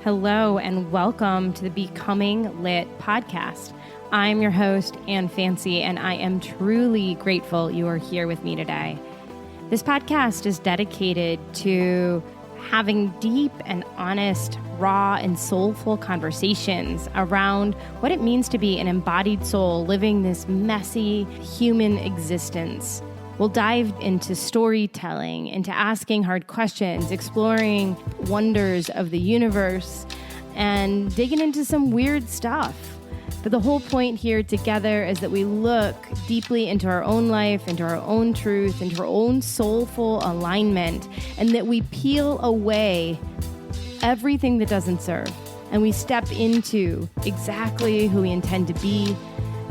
Hello and welcome to the Becoming Lit podcast. I'm your host, Ann Fancy, and I am truly grateful you are here with me today. This podcast is dedicated to having deep and honest, raw and soulful conversations around what it means to be an embodied soul living this messy human existence. We'll dive into storytelling, into asking hard questions, exploring wonders of the universe, and digging into some weird stuff. But the whole point here together is that we look deeply into our own life, into our own truth, into our own soulful alignment, and that we peel away everything that doesn't serve. And we step into exactly who we intend to be,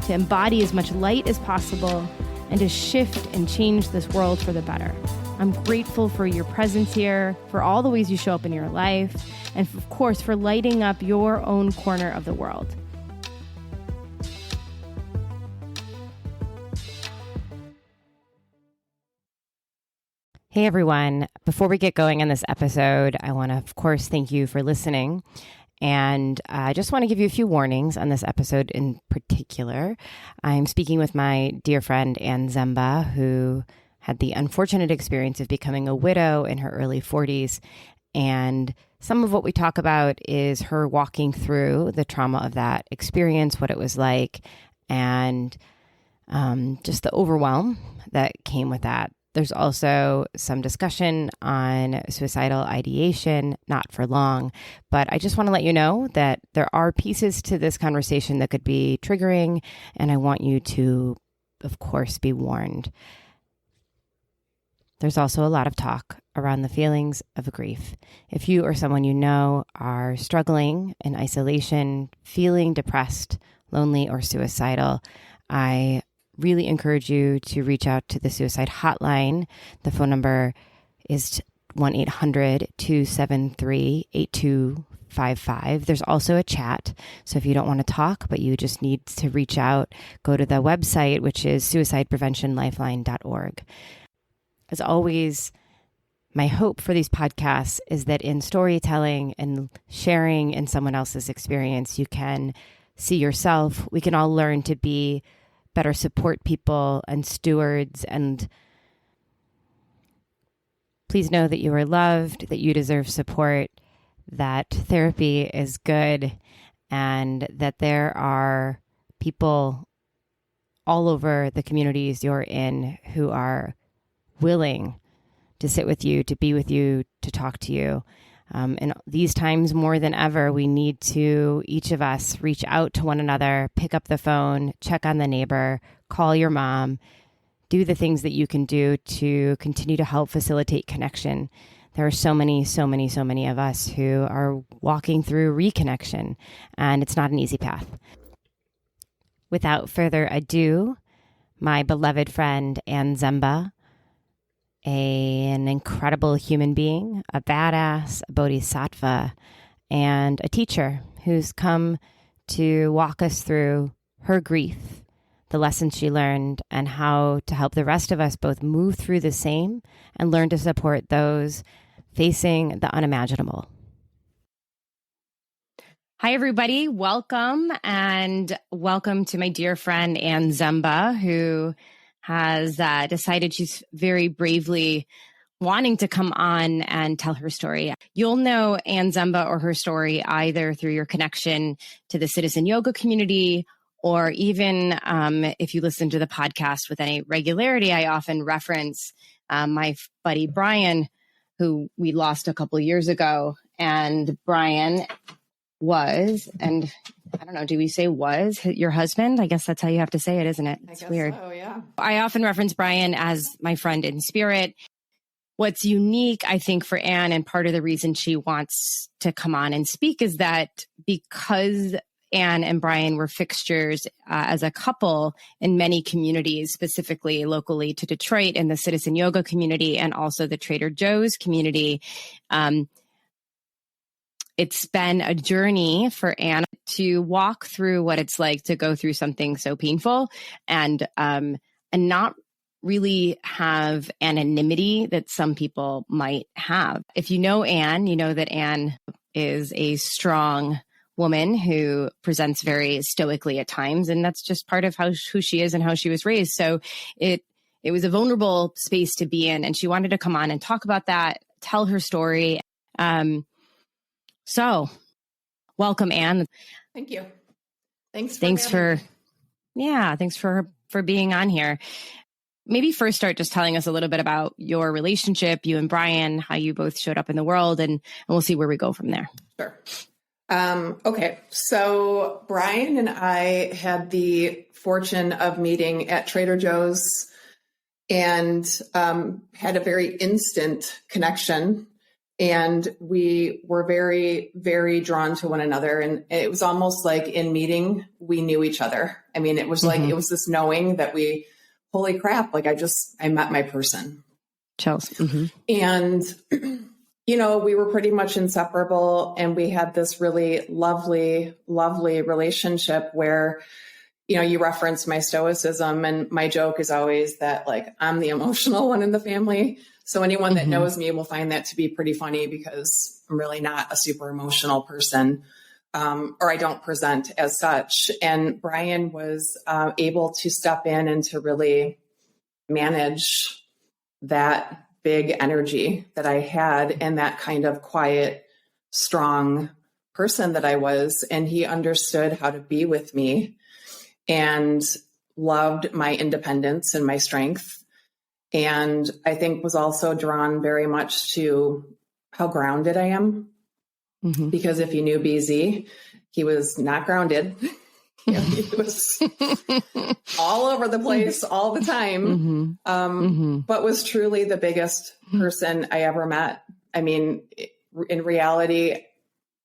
to embody as much light as possible, and to shift and change this world for the better. I'm grateful for your presence here, for all the ways you show up in your life, and of course, for lighting up your own corner of the world. Hey everyone, before we get going in this episode, I want to, of course, thank you for listening. And I just want to give you a few warnings on this episode in particular. I'm speaking with my dear friend, Ann Zemba, who had the unfortunate experience of becoming a widow in her early 40s. And some of what we talk about is her walking through the trauma of that experience, what it was like, and just the overwhelm that came with that. There's also some discussion on suicidal ideation, not for long, but I just want to let you know that there are pieces to this conversation that could be triggering, and I want you to, of course, be warned. There's also a lot of talk around the feelings of grief. If you or someone you know are struggling in isolation, feeling depressed, lonely, or suicidal, I really encourage you to reach out to the suicide hotline. The phone number is 1-800-273-8255. There's also a chat. So if you don't want to talk, but you just need to reach out, go to the website, which is suicidepreventionlifeline.org. As always, my hope for these podcasts is that in storytelling and sharing in someone else's experience, you can see yourself. We can all learn to be better support people and stewards, and please know that you are loved, that you deserve support, that therapy is good, and that there are people all over the communities you're in who are willing to sit with you, to be with you, to talk to you. In these times more than ever, we need to, each of us, reach out to one another, pick up the phone, check on the neighbor, call your mom, do the things that you can do to continue to help facilitate connection. There are so many of us who are walking through reconnection, and it's not an easy path. Without further ado, my beloved friend, Ann Zemba, an incredible human being, a badass, a bodhisattva, and a teacher who's come to walk us through her grief, the lessons she learned, and how to help the rest of us both move through the same and learn to support those facing the unimaginable. Hi, everybody. Welcome, and welcome to my dear friend, Ann Zemba, who has decided she's very bravely wanting to come on and tell her story. You'll know Ann Zemba or her story either through your connection to the citizen yoga community, or even if you listen to the podcast with any regularity. I often reference my buddy Brian, who we lost a couple of years ago. And Brian was, and I don't know, do we say was your husband? I guess that's how you have to say it, isn't it? It's weird. So, yeah. I often reference Brian as my friend in spirit. What's unique, I think, for Ann, and part of the reason she wants to come on and speak, is that because Ann and Brian were fixtures as a couple in many communities, specifically locally to Detroit in the citizen yoga community and also the Trader Joe's community, it's been a journey for Ann to walk through what it's like to go through something so painful and not really have anonymity that some people might have. If you know Ann, you know that Ann is a strong woman who presents very stoically at times. And that's just part of who she is and how she was raised. So it was a vulnerable space to be in. And she wanted to come on and talk about that, tell her story. So welcome, Anne. Thank you. Thanks for being on here. Maybe first start just telling us a little bit about your relationship, you and Brian, how you both showed up in the world, and we'll see where we go from there. Sure. Okay. So Brian and I had the fortune of meeting at Trader Joe's and had a very instant connection. And we were very, very drawn to one another. And it was almost like in meeting, we knew each other. I mean, it was like, it was this knowing that holy crap, like I met my person. Chills. Mm-hmm. And, we were pretty much inseparable, and we had this really lovely, lovely relationship where, you referenced my stoicism, and my joke is always that like, I'm the emotional one in the family. So anyone that knows me will find that to be pretty funny because I'm really not a super emotional person, or I don't present as such. And Brian was able to step in and to really manage that big energy that I had and that kind of quiet, strong person that I was. And he understood how to be with me and loved my independence and my strength. And I think was also drawn very much to how grounded I am. Mm-hmm. Because if you knew BZ, he was not grounded. He was all over the place all the time, but was truly the biggest person I ever met. I mean, in reality,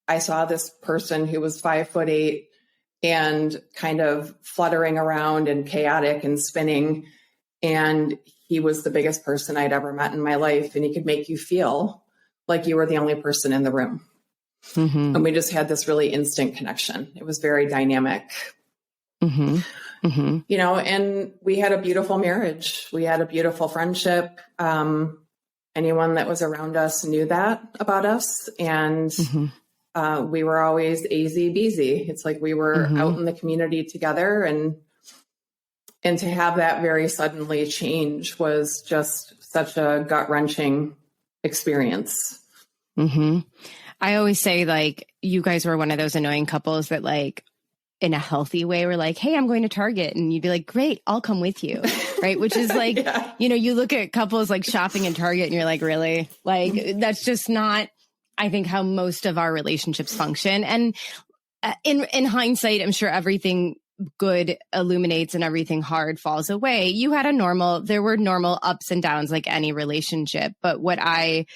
I saw this person who was 5'8" and kind of fluttering around and chaotic and spinning. And he was the biggest person I'd ever met in my life. And he could make you feel like you were the only person in the room. Mm-hmm. And we just had this really instant connection. It was very dynamic, and we had a beautiful marriage. We had a beautiful friendship. Anyone that was around us knew that about us. And we were always AZ-BZ. It's like we were out in the community together, and to have that very suddenly change was just such a gut-wrenching experience. Mm-hmm. I always say, like, you guys were one of those annoying couples that, like, in a healthy way, were like, hey, I'm going to Target. And you'd be like, great, I'll come with you. Right. Which is like, you look at couples like shopping in Target and you're like, really? Like, that's just not, I think, how most of our relationships function. And in hindsight, I'm sure everything good illuminates and everything hard falls away. There were normal ups and downs like any relationship. But what I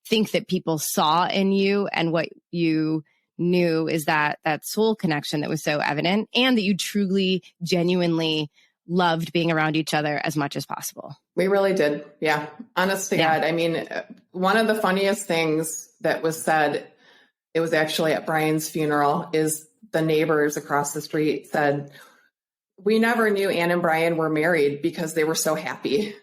think that people saw in you and what you knew is that soul connection that was so evident, and that you truly, genuinely loved being around each other as much as possible. We really did. Yeah. Honest to God. I mean, one of the funniest things that was said, it was actually at Brian's funeral, is the neighbors across the street said, we never knew Anne and Brian were married because they were so happy.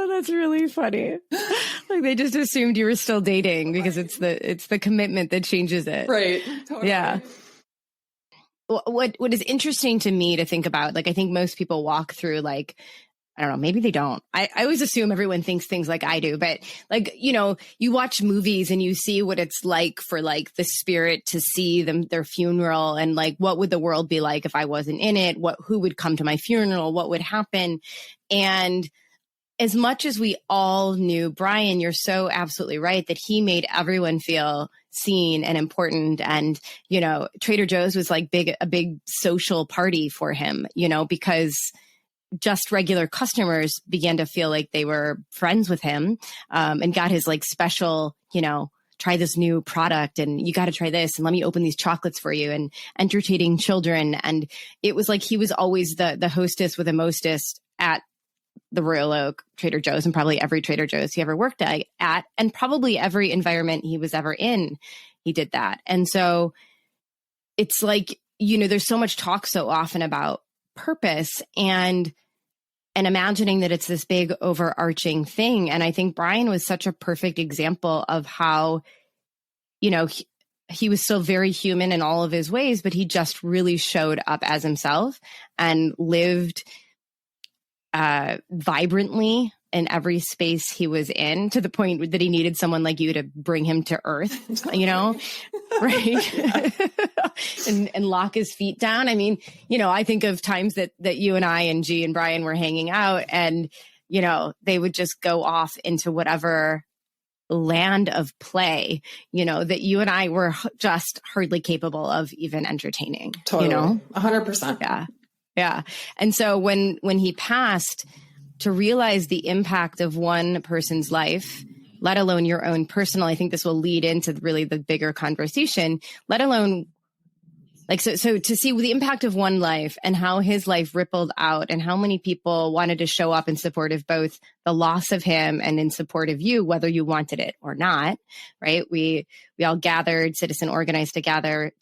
That's really funny. Like, they just assumed you were still dating because it's the commitment that changes it. Right. Totally. Yeah. What is interesting to me to think about, like, I think most people walk through, like, I don't know, maybe they don't. I always assume everyone thinks things like I do, but like, you watch movies and you see what it's like for like the spirit to see their funeral, and like, what would the world be like if I wasn't in it? Who would come to my funeral? What would happen? And as much as we all knew Brian, you're so absolutely right that he made everyone feel seen and important. And, Trader Joe's was like a big social party for him, because just regular customers began to feel like they were friends with him, and got his like special, try this new product, and you got to try this, and let me open these chocolates for you, and entertaining children. And it was like he was always the hostess with the mostest at the Royal Oak, Trader Joe's, and probably every Trader Joe's he ever worked at, and probably every environment he was ever in, he did that. And so it's like, there's so much talk so often about purpose, and and imagining that it's this big overarching thing. And I think Brian was such a perfect example of how, he was still very human in all of his ways, but he just really showed up as himself and lived vibrantly in every space he was in, to the point that he needed someone like you to bring him to earth, right? and lock his feet down. I mean, I think of times that you and I and G and Brian were hanging out, and, they would just go off into whatever land of play, that you and I were just hardly capable of even entertaining. Totally. 100%. Yeah. Yeah. And so when he passed, to realize the impact of one person's life, let alone your own personal, I think this will lead into really the bigger conversation, let alone so to see the impact of one life and how his life rippled out, and how many people wanted to show up in support of both the loss of him and in support of you, whether you wanted it or not, right? We all gathered, citizen organized together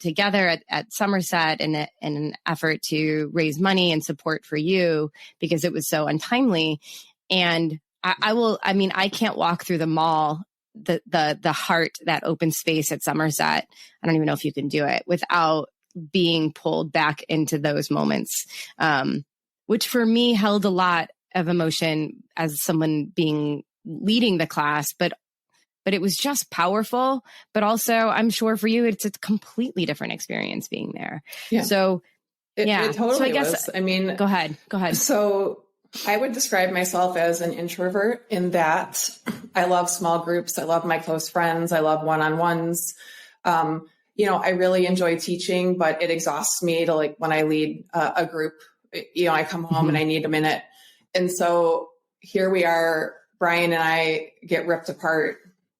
at Somerset in an effort to raise money and support for you, because it was so untimely. And I can't walk through the mall, the heart, that open space at Somerset. I don't even know if you can do it without being pulled back into those moments, which for me held a lot of emotion as someone leading the class, but it was just powerful. But also, I'm sure for you, it's a completely different experience being there. Yeah. So it totally so I guess, was. I mean, go ahead. So I would describe myself as an introvert in that I love small groups. I love my close friends. I love one-on-ones. I really enjoy teaching, but it exhausts me to when I lead a group, I come home and I need a minute. And so here we are, Brian and I get ripped apart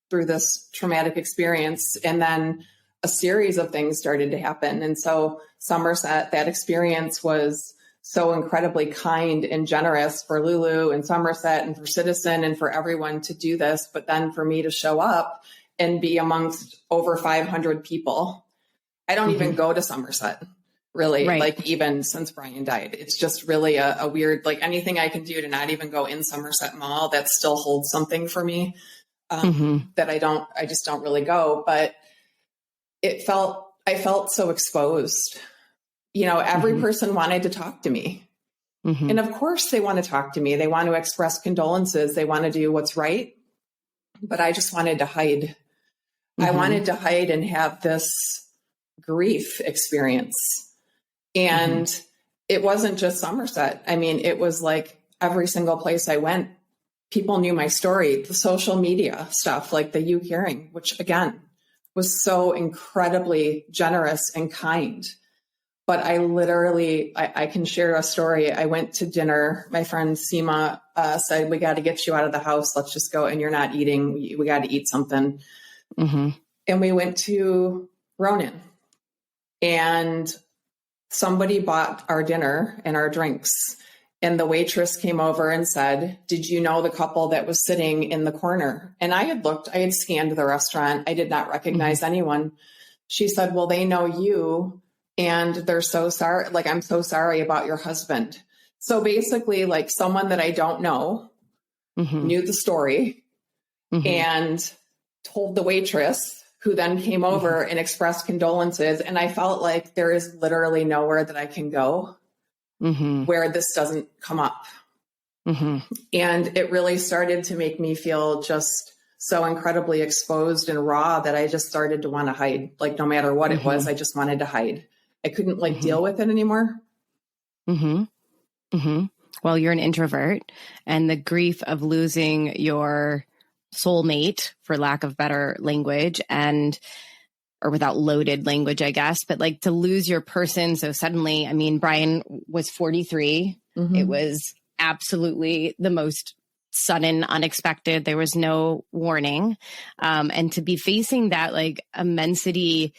through this traumatic experience. And then a series of things started to happen. And so Somerset, that experience was so incredibly kind and generous for Lulu and Somerset and for Citizen and for everyone to do this. But then for me to show up and be amongst over 500 people. I don't even go to Somerset, really, right. Even since Brian died. It's just really a weird, anything I can do to not even go in Somerset Mall, that still holds something for me, that I just don't really go. But I felt so exposed. Every person wanted to talk to me. And of course they want to talk to me. They want to express condolences. They want to do what's right. But I just wanted to hide. I wanted to hide and have this grief experience. And it wasn't just Somerset. I mean, it was every single place I went, people knew my story, the social media stuff, like the You Caring, which again was so incredibly generous and kind. But I literally, I can share a story. I went to dinner. My friend Seema said, we got to get you out of the house. Let's just go. And you're not eating. We got to eat something. And we went to Ronin. And somebody bought our dinner and our drinks. And the waitress came over and said, did you know the couple that was sitting in the corner? And I had scanned the restaurant. I did not recognize anyone. She said, well, they know you. And they're so sorry. I'm so sorry about your husband. So basically, someone that I don't know knew the story and told the waitress, who then came over and expressed condolences. And I felt like there is literally nowhere that I can go where this doesn't come up. And it really started to make me feel just so incredibly exposed and raw that I just started to want to hide. No matter what it was, I just wanted to hide. I couldn't deal with it anymore. Well, you're an introvert, and the grief of losing your soulmate, for lack of better language, or without loaded language, I guess, but to lose your person so suddenly. I mean, Brian was 43. It was absolutely the most sudden, unexpected. There was no warning. And to be facing that immensity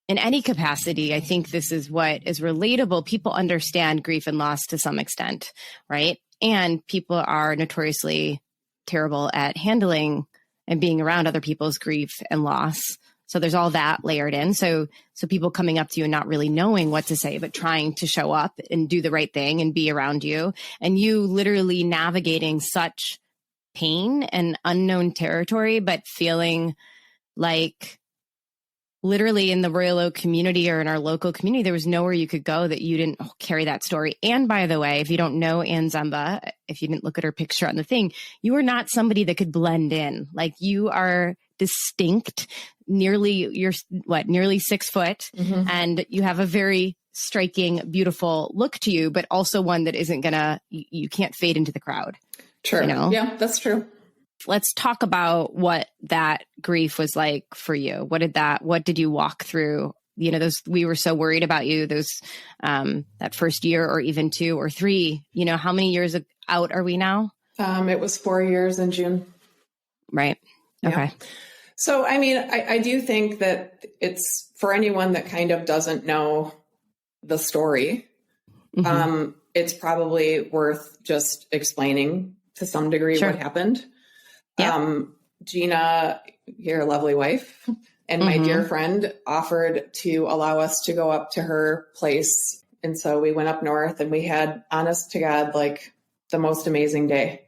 in any capacity, I think this is what is relatable. People understand grief and loss to some extent, right? And people are notoriously terrible at handling and being around other people's grief and loss. So there's all that layered in. So people coming up to you and not really knowing what to say, but trying to show up and do the right thing and be around you, and you literally navigating such pain and unknown territory, but feeling like literally in the Royal Oak community or in our local community, there was nowhere you could go that you didn't carry that story. And by the way, if you don't know Ann Zemba, if you didn't look at her picture on the thing, you are not somebody that could blend in. Like, you are distinct, nearly 6 foot, and you have a very striking, beautiful look to you, but also one that isn't you can't fade into the crowd. True. Yeah, that's true. Let's talk about what that grief was like for you. What did you walk through? We were so worried about you, that first year or even 2 or 3, how many years out are we now? It was 4 years in June. Right. Okay. Yeah. So, I mean, I do think that it's for anyone that kind of doesn't know the story, it's probably worth just explaining to some degree what happened. Yep. Gina, your lovely wife, and my dear friend offered to allow us to go up to her place. And so we went up north and we had, honest to God, like the most amazing day.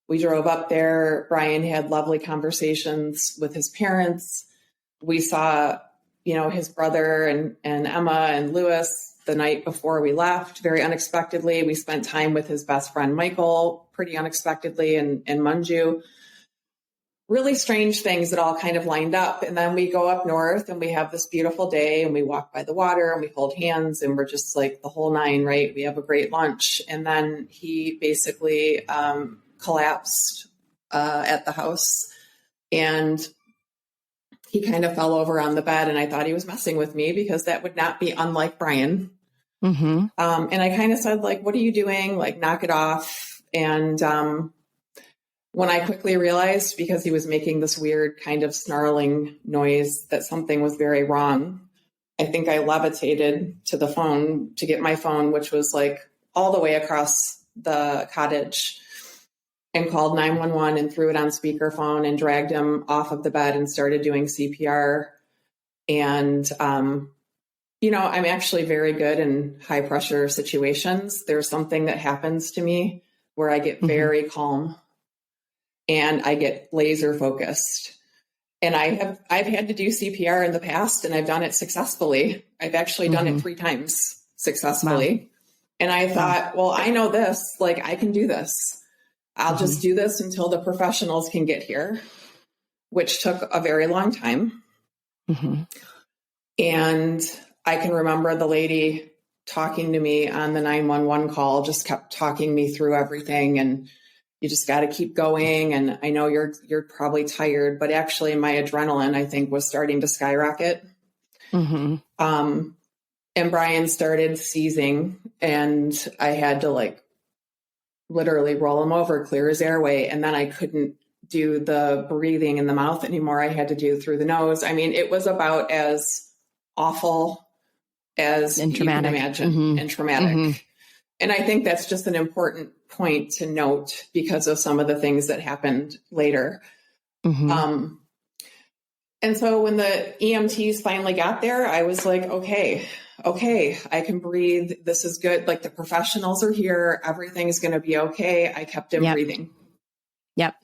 We drove up there. Brian had lovely conversations with his parents. We saw, his brother and Emma and Lewis the night before we left, very unexpectedly. We spent time with his best friend, Michael, pretty unexpectedly in Munju. Really strange things that all kind of lined up. And then we go up north and we have this beautiful day and we walk by the water and we hold hands and we're just like the whole nine, right? We have a great lunch. And then he basically collapsed at the house, and he kind of fell over on the bed, and I thought he was messing with me because that would not be unlike Brian. And I kind of said, like, what are you doing? Like, knock it off. And when I quickly realized, because he was making this weird kind of snarling noise, that something was very wrong, I think I levitated to the phone to get my phone, which was like all the way across the cottage, and called 911 and threw it on speakerphone and dragged him off of the bed and started doing CPR. And, I'm actually very good in high pressure situations. There's something that happens to me where I get very calm and I get laser focused. And I've had to do CPR in the past, and I've done it successfully. I've actually done it 3 times successfully. Wow. And I thought, well, I know this, like, I can do this. I'll just do this until the professionals can get here, which took a very long time. And I can remember the lady talking to me on the 911 call, just kept talking me through everything. And you just got to keep going. And I know you're probably tired, but actually my adrenaline, I think, was starting to skyrocket. And Brian started seizing, and I had to literally roll him over, clear his airway. And then I couldn't do the breathing in the mouth anymore. I had to do through the nose. I mean, it was about as awful as you can imagine, and traumatic. And I think that's just an important point to note because of some of the things that happened later. And so when the EMTs finally got there, I was like, okay, I can breathe. This is good. Like, the professionals are here. Everything's going to be okay. I kept him breathing. Yep.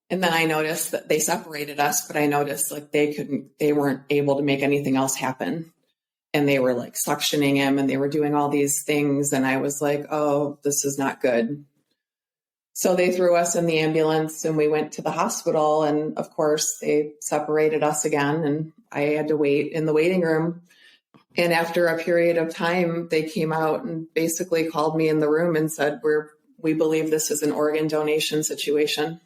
And then I noticed that they separated us, but I noticed they weren't able to make anything else happen. And they were suctioning him and they were doing all these things. And I was like, oh, this is not good. So they threw us in the ambulance and we went to the hospital. And of course they separated us again. And I had to wait in the waiting room. And after a period of time, they came out and basically called me in the room and said, we believe this is an organ donation situation.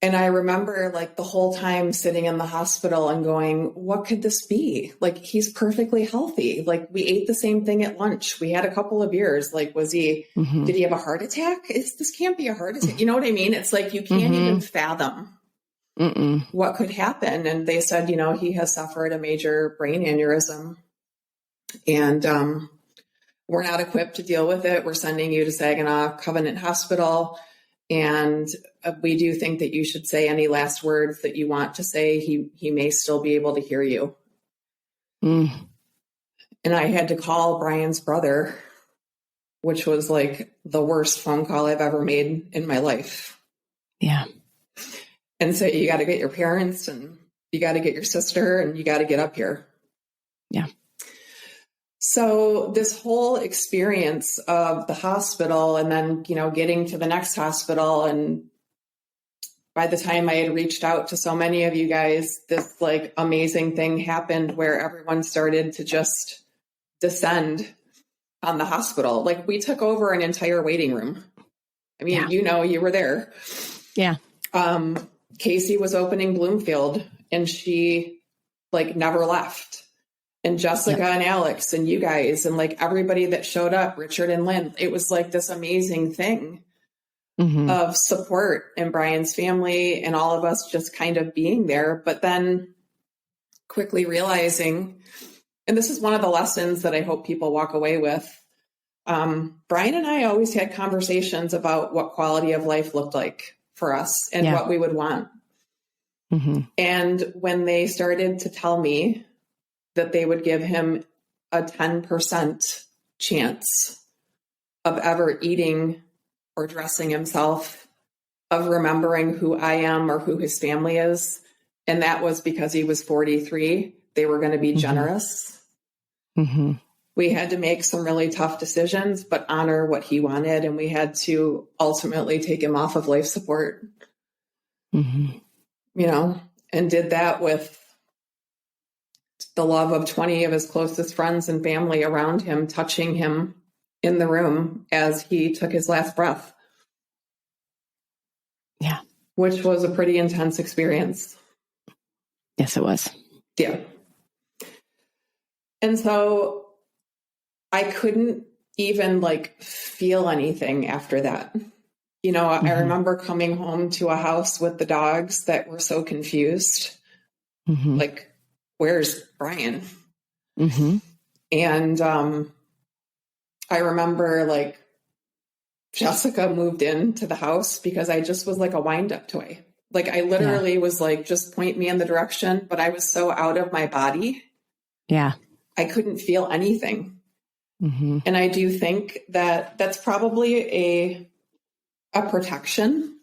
And I remember the whole time sitting in the hospital and going, what could this be? He's perfectly healthy. We ate the same thing at lunch. We had a couple of beers. Did he have a heart attack? This can't be a heart attack. You know what I mean? It's you can't even fathom what could happen. And they said, he has suffered a major brain aneurysm and we're not equipped to deal with it. We're sending you to Saginaw Covenant Hospital. And we do think that you should say any last words that you want to say. He may still be able to hear you. Mm. And I had to call Brian's brother, which was like the worst phone call I've ever made in my life. Yeah. And say, you got to get your parents and you got to get your sister and you got to get up here. Yeah. So this whole experience of the hospital and then, getting to the next hospital, and by the time I had reached out to so many of you guys, this like amazing thing happened where everyone started to just descend on the hospital. Like we took over an entire waiting room. I mean, you were there. Yeah. Casey was opening Bloomfield and she like never left. And Jessica and Alex and you guys and like everybody that showed up, Richard and Lynn, it was like this amazing thing of support and Brian's family and all of us just kind of being there. But then quickly realizing, and this is one of the lessons that I hope people walk away with. Brian and I always had conversations about what quality of life looked like for us and what we would want. And when they started to tell me that they would give him a 10% chance of ever eating or dressing himself, of remembering who I am or who his family is, and that was because he was 43, they were going to be generous. We had to make some really tough decisions, but honor what he wanted. And we had to ultimately take him off of life support, and did that with the love of 20 of his closest friends and family around him, touching him in the room as he took his last breath. Yeah. Which was a pretty intense experience. Yes, it was. Yeah. And so I couldn't even like feel anything after that. I remember coming home to a house with the dogs that were so confused. Like, where's Brian? And I remember like Jessica moved into the house because I just was like a wind-up toy. Like I literally was like, just point me in the direction, but I was so out of my body. Yeah. I couldn't feel anything. And I do think that that's probably a protection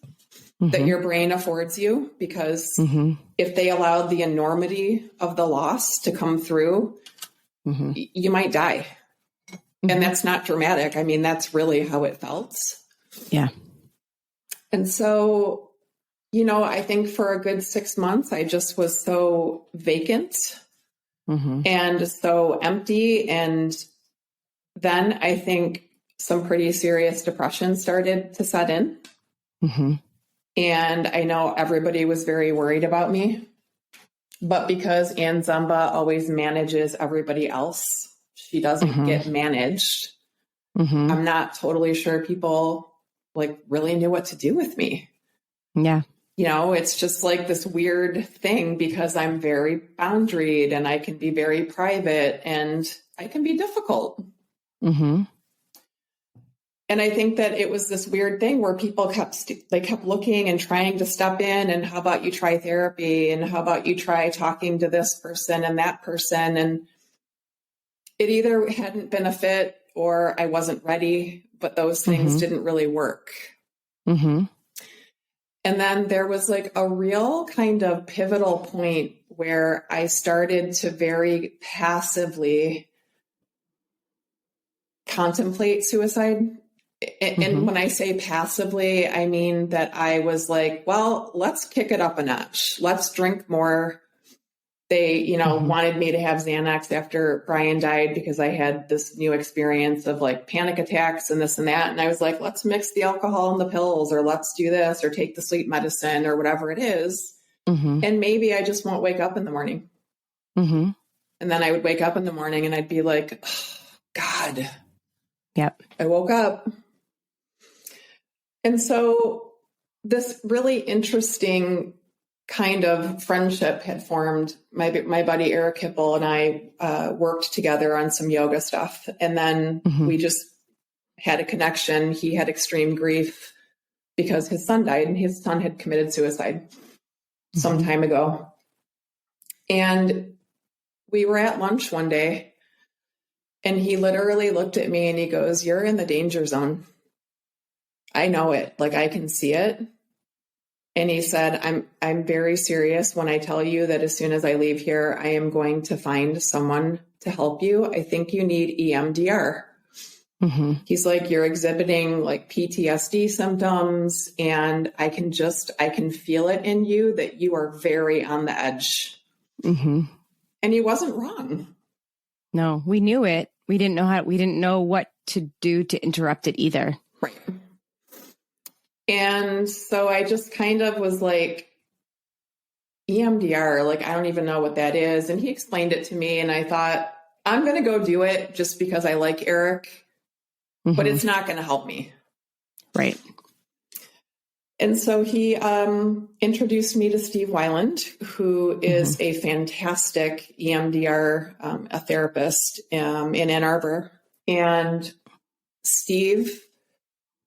that your brain affords you, because if they allowed the enormity of the loss to come through, you might die. And that's not dramatic. I mean, that's really how it felt. Yeah. And so, I think for a good 6 months, I just was so vacant and so empty. And then I think some pretty serious depression started to set in. And I know everybody was very worried about me, but because Ann Zumba always manages everybody else, she doesn't get managed. I'm not totally sure people like really knew what to do with me. Yeah. It's just like this weird thing because I'm very boundaried and I can be very private and I can be difficult. And I think that it was this weird thing where people kept looking and trying to step in, and how about you try therapy, and how about you try talking to this person and that person. And it either hadn't been a fit or I wasn't ready, but those things didn't really work. And then there was like a real kind of pivotal point where I started to very passively contemplate suicide. And when I say passively, I mean that I was like, well, let's kick it up a notch. Let's drink more. They, wanted me to have Xanax after Brian died because I had this new experience of like panic attacks and this and that. And I was like, let's mix the alcohol and the pills, or let's do this, or take the sleep medicine, or whatever it is. And maybe I just won't wake up in the morning. And then I would wake up in the morning and I'd be like, oh, God. Yep. I woke up. And so this really interesting kind of friendship had formed. My buddy Eric Hipple and I worked together on some yoga stuff. And then we just had a connection. He had extreme grief because his son died and his son had committed suicide some time ago. And we were at lunch one day and he literally looked at me and he goes, "You're in the danger zone. I know it. Like, I can see it." And he said, I'm very serious when I tell you that as soon as I leave here, I am going to find someone to help you. I think you need EMDR. He's like, "You're exhibiting like PTSD symptoms, and I can feel it in you that you are very on the edge." And he wasn't wrong. No, we knew it. We didn't know what to do to interrupt it either. Right. And so I just kind of was like, EMDR, like, I don't even know what that is. And he explained it to me and I thought, I'm going to go do it just because I like Eric, but it's not going to help me. Right. And so he introduced me to Steve Weiland, who is a fantastic EMDR a therapist in Ann Arbor. And Steve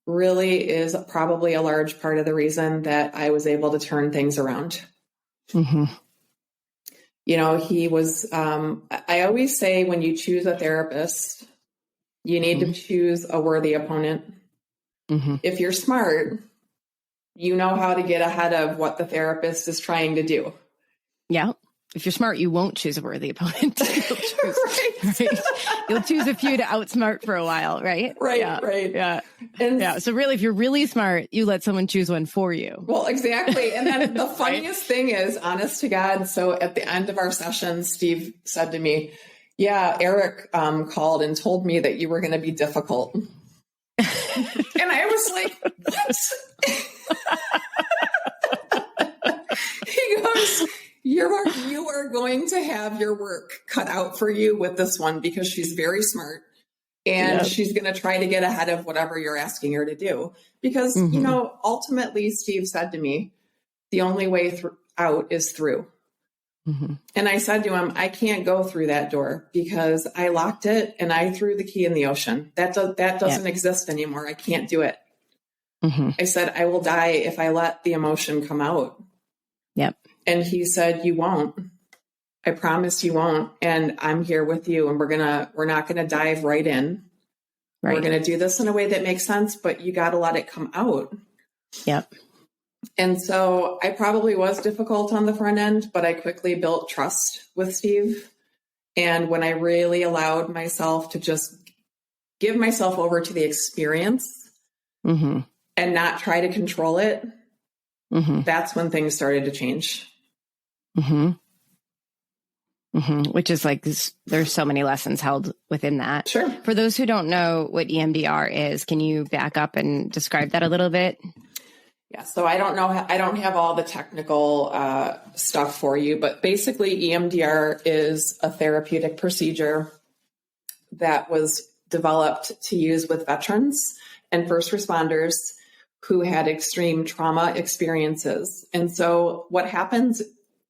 really is probably a large part of the reason that I was able to turn things around. You know, he was, I always say when you choose a therapist, you need to choose a worthy opponent. If you're smart, you know how to get ahead of what the therapist is trying to do. Yeah. If you're smart, you won't choose a worthy opponent. You'll choose a few to outsmart for a while, right? Right, yeah. right. Yeah. And yeah. So really, if you're really smart, you let someone choose one for you. Well, exactly. And then the funniest thing is, honest to God, so at the end of our session, Steve said to me, "Yeah, Eric called and told me that you were going to be difficult." And I was like, "What?" He goes, you are going to have your work cut out for you with this one because she's very smart and she's going to try to get ahead of whatever you're asking her to do. Because, you know, ultimately, Steve said to me, the only way out is through. And I said to him, I can't go through that door because I locked it and I threw the key in the ocean. That doesn't exist anymore. I can't do it. I said, I will die if I let the emotion come out. Yep. And he said, "You won't. I promise you won't. And I'm here with you. And we're not going to dive right in. Right. We're going to do this in a way that makes sense, but you got to let it come out." Yep. And so I probably was difficult on the front end, but I quickly built trust with Steve. And when I really allowed myself to just give myself over to the experience and not try to control it, that's when things started to change. Which is like, there's so many lessons held within that. Sure. For those who don't know what EMDR is, can you back up and describe that a little bit? Yeah. So I don't have all the technical stuff for you, but basically EMDR is a therapeutic procedure that was developed to use with veterans and first responders who had extreme trauma experiences. And so what happens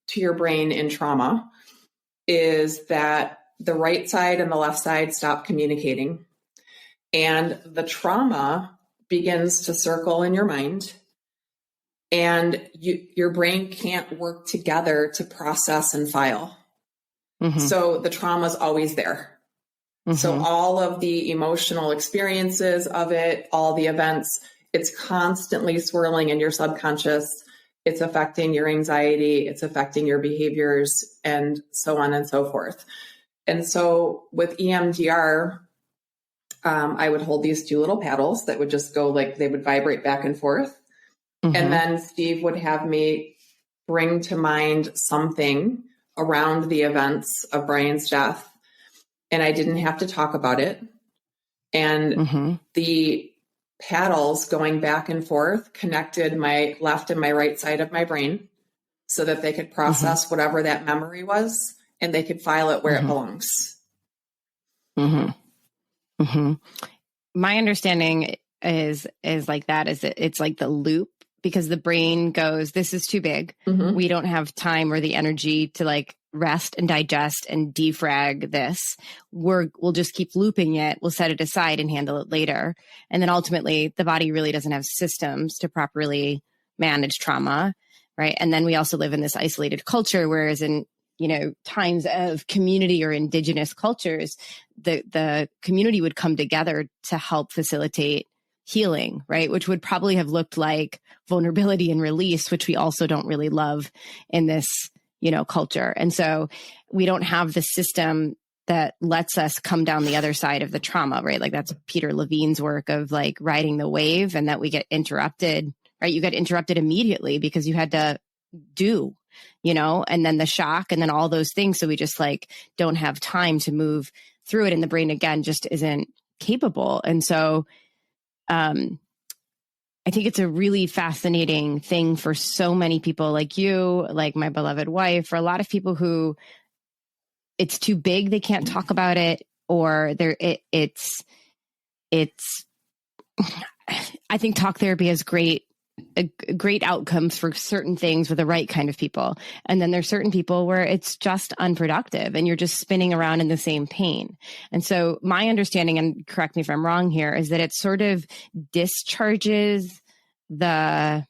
to your brain in trauma is that the right side and the left side stop communicating, and the trauma begins to circle in your mind, and your brain can't work together to process and file. So the trauma is always there. So all of the emotional experiences of it, all the events, it's constantly swirling in your subconscious. It's affecting your anxiety. It's affecting your behaviors and so on and so forth. And so with EMDR, I would hold these two little paddles that would just go like, they would vibrate back and forth. And then Steve would have me bring to mind something around the events of Brian's death. And I didn't have to talk about it. And the paddles going back and forth connected my left and my right side of my brain so that they could process whatever that memory was and they could file it where it belongs. My understanding is like that, is it's like the loop, because the brain goes, this is too big. We don't have time or the energy to like rest and digest and defrag this. We'll just keep looping it. We'll set it aside and handle it later. And then ultimately the body really doesn't have systems to properly manage trauma. Right. And then we also live in this isolated culture, whereas in, times of community or indigenous cultures, the community would come together to help facilitate healing, right? Which would probably have looked like vulnerability and release, which we also don't really love in this, culture. And so we don't have the system that lets us come down the other side of the trauma, right? Like that's Peter Levine's work of like riding the wave, and that we get interrupted, right? You get interrupted immediately because you had to do, and then the shock and then all those things. So we just like don't have time to move through it. And the brain again, just isn't capable. And so, I think it's a really fascinating thing for so many people like you, like my beloved wife, for a lot of people who it's too big, they can't talk about it, or it's I think talk therapy has great outcomes for certain things with the right kind of people. And then there's certain people where it's just unproductive and you're just spinning around in the same pain. And so my understanding, and correct me if I'm wrong here, is that it sort of discharges the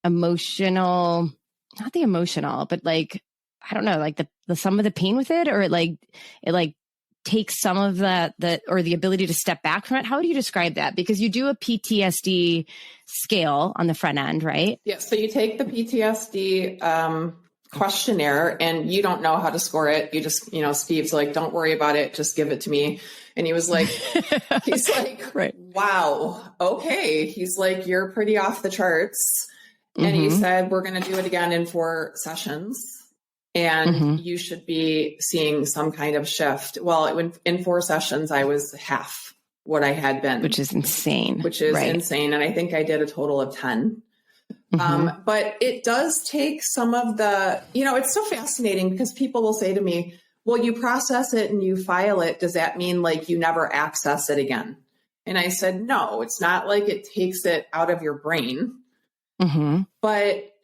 emotional, not the emotional, but like, I don't know, like the some of the pain with it, or it takes some of the or the ability to step back from it. How would you describe that? Because you do a PTSD scale on the front end, right? Yeah. So you take the PTSD questionnaire, and you don't know how to score it. You just, Steve's like, don't worry about it. Just give it to me. And he was like, he's like, right. Wow. Okay. He's like, you're pretty off the charts. Mm-hmm. And he said, we're going to do it again in 4 sessions. And you should be seeing some kind of shift. Well, in 4 sessions, I was half what I had been. Which is insane. Insane. And I think I did a total of 10. But it does take some of the, it's so fascinating because people will say to me, well, you process it and you file it. Does that mean like you never access it again? And I said, no, it's not like it takes it out of your brain, but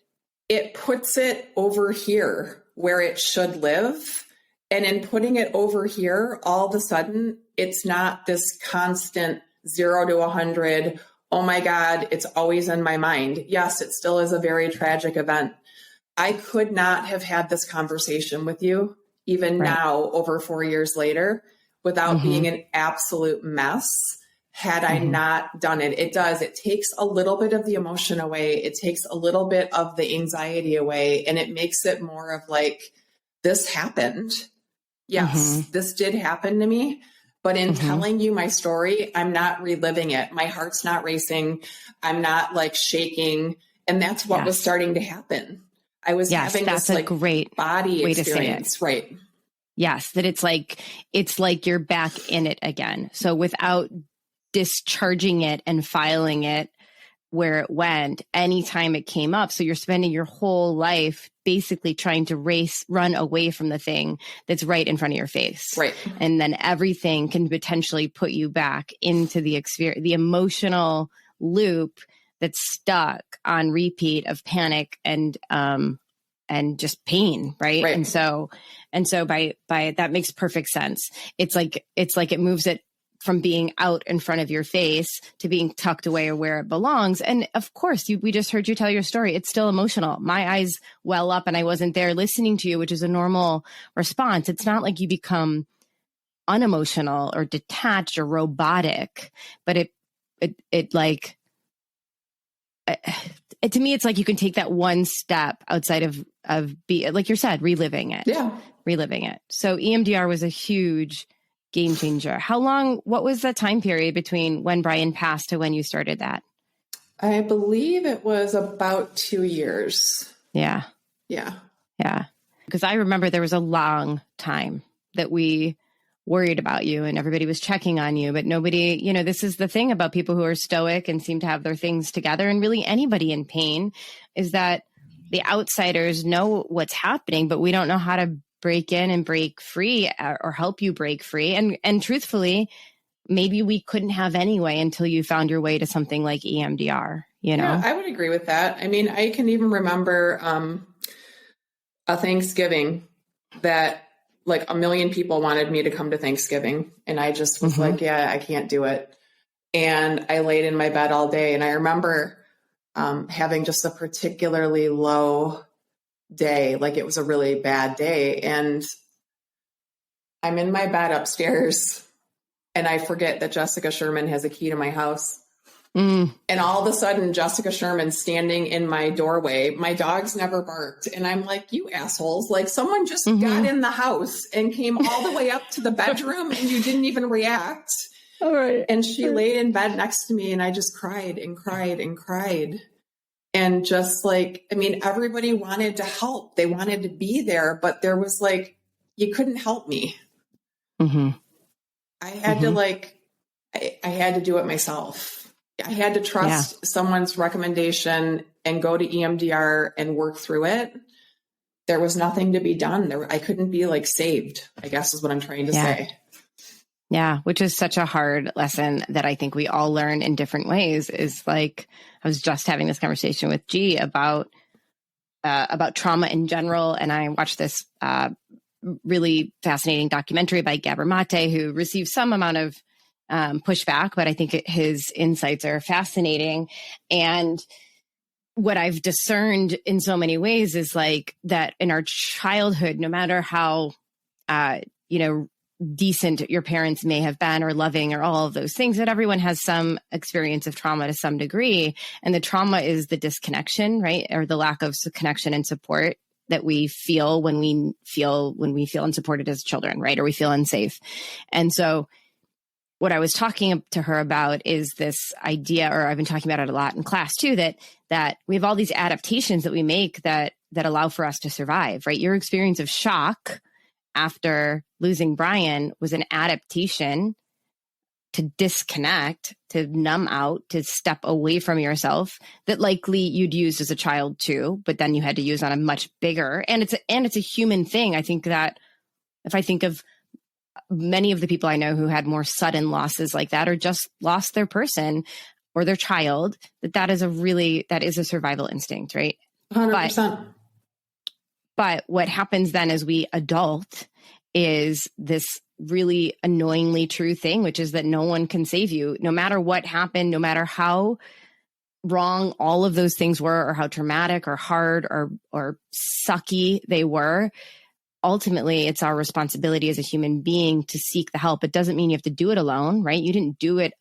it puts it over here where it should live. And in putting it over here, all of a sudden, it's not this constant 0 to 100. Oh my God, it's always in my mind. Yes, it still is a very tragic event. I could not have had this conversation with you even now, over 4 years later, without being an absolute mess. Had I not done it, it takes a little bit of the emotion away. It takes a little bit of the anxiety away, and it makes it more of like, this happened. Yes, this did happen to me. But in telling you my story, I'm not reliving it. My heart's not racing. I'm not like shaking. And that's what was starting to happen. I was having this like great body experience. Right. Yes. That it's like you're back in it again. So without discharging it and filing it where it went, anytime it came up. So you're spending your whole life basically trying to run away from the thing that's right in front of your face. Right. And then everything can potentially put you back into the experience, the emotional loop that's stuck on repeat of panic and just pain. Right. And so by that makes perfect sense. It's like it moves it from being out in front of your face to being tucked away or where it belongs. And of course, we just heard you tell your story. It's still emotional. My eyes well up and I wasn't there listening to you, which is a normal response. It's not like you become unemotional or detached or robotic, but it like, to me, it's like you can take that one step outside of like you said, reliving it. Yeah. Reliving it. So EMDR was a huge game changer. What was the time period between when Brian passed to when you started that? I believe it was about 2 years. Yeah. Yeah. Yeah. Because I remember there was a long time that we worried about you and everybody was checking on you, but nobody, this is the thing about people who are stoic and seem to have their things together, and really anybody in pain, is that the outsiders know what's happening, but we don't know how to break in and break free or help you break free. And truthfully, maybe we couldn't have anyway until you found your way to something like EMDR, Yeah, I would agree with that. I mean, I can even remember a Thanksgiving that like a million people wanted me to come to Thanksgiving. And I just was like, yeah, I can't do it. And I laid in my bed all day. And I remember having just a particularly low day, like it was a really bad day. And I'm in my bed upstairs and I forget that Jessica Sherman has a key to my house. And all of a sudden, Jessica Sherman's standing in my doorway. My dogs never barked. And I'm like, you assholes, like someone just got in the house and came all the way up to the bedroom and you didn't even react. All right. And she laid in bed next to me and I just cried and cried and cried. And just like, I mean, everybody wanted to help. They wanted to be there, but there was like, you couldn't help me. I had to like, I had to do it myself. I had to trust someone's recommendation and go to EMDR and work through it. There was nothing to be done. I couldn't be like saved, I guess is what I'm trying to say. Yeah, which is such a hard lesson that I think we all learn in different ways. Is like, I was just having this conversation with G about trauma in general. And I watched this really fascinating documentary by Gabor Mate, who received some amount of pushback, but I think his insights are fascinating. And what I've discerned in so many ways is like that in our childhood, no matter how, decent your parents may have been or loving or all of those things, that everyone has some experience of trauma to some degree. And the trauma is the disconnection, right? Or the lack of connection and support that we feel when we feel unsupported as children, right? Or we feel unsafe. And so what I was talking to her about is this idea, or I've been talking about it a lot in class too, that we have all these adaptations that we make that allow for us to survive, right? Your experience of shock after losing Brian was an adaptation to disconnect, to numb out, to step away from yourself that likely you'd used as a child too, but then you had to use on a much bigger, and it's a human thing. I think that if I think of many of the people I know who had more sudden losses like that, or just lost their person or their child, that is a survival instinct, right? 100%. But what happens then as we adult is this really annoyingly true thing, which is that no one can save you, no matter what happened, no matter how wrong all of those things were, or how traumatic or hard or sucky they were. Ultimately, it's our responsibility as a human being to seek the help. It doesn't mean you have to do it alone, right? You didn't do it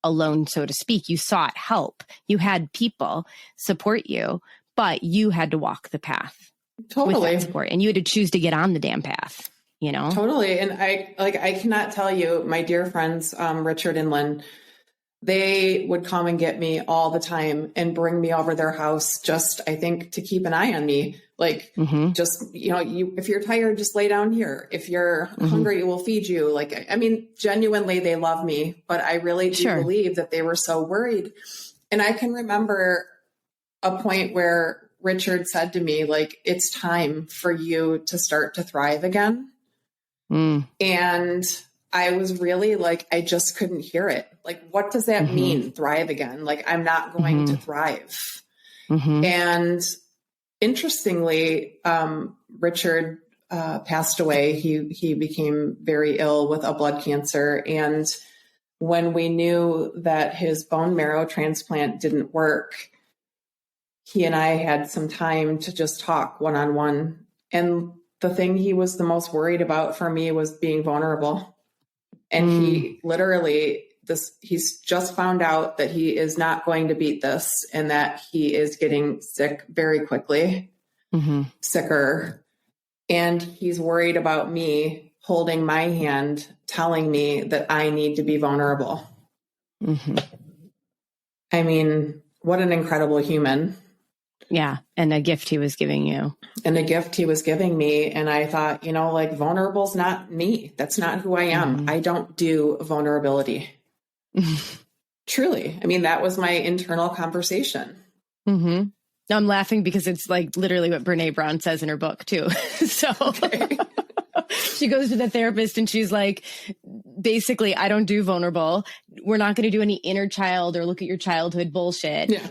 alone, so to speak. You sought help. You had people support you, but you had to walk the path. Totally. With that support, and you had to choose to get on the damn path, Totally. And I cannot tell you, my dear friends, Richard and Lynn, they would come and get me all the time and bring me over their house, just, I think, to keep an eye on me. Like, just, if you're tired, just lay down here. If you're hungry, we'll feed you. Like, I mean, genuinely, they love me, but I really do believe that they were so worried. And I can remember a point where Richard said to me, like, it's time for you to start to thrive again. And I was really like, I just couldn't hear it. Like, what does that mean, thrive again? Like, I'm not going to thrive. And interestingly, Richard passed away. He became very ill with a blood cancer. And when we knew that his bone marrow transplant didn't work, he and I had some time to just talk one-on-one. And the thing he was the most worried about for me was being vulnerable. And he literally, he's just found out that he is not going to beat this, and that he is getting sick very quickly, sicker. And he's worried about me holding my hand, telling me that I need to be vulnerable. I mean, what an incredible human. Yeah. And a gift he was giving you. And a gift he was giving me. And I thought, like, vulnerable's not me. That's not who I am. I don't do vulnerability. Truly. I mean, that was my internal conversation. No, I'm laughing because it's like literally what Brene Brown says in her book too. So, She goes to the therapist and she's like, basically, I don't do vulnerable. We're not going to do any inner child or look at your childhood bullshit. Yeah.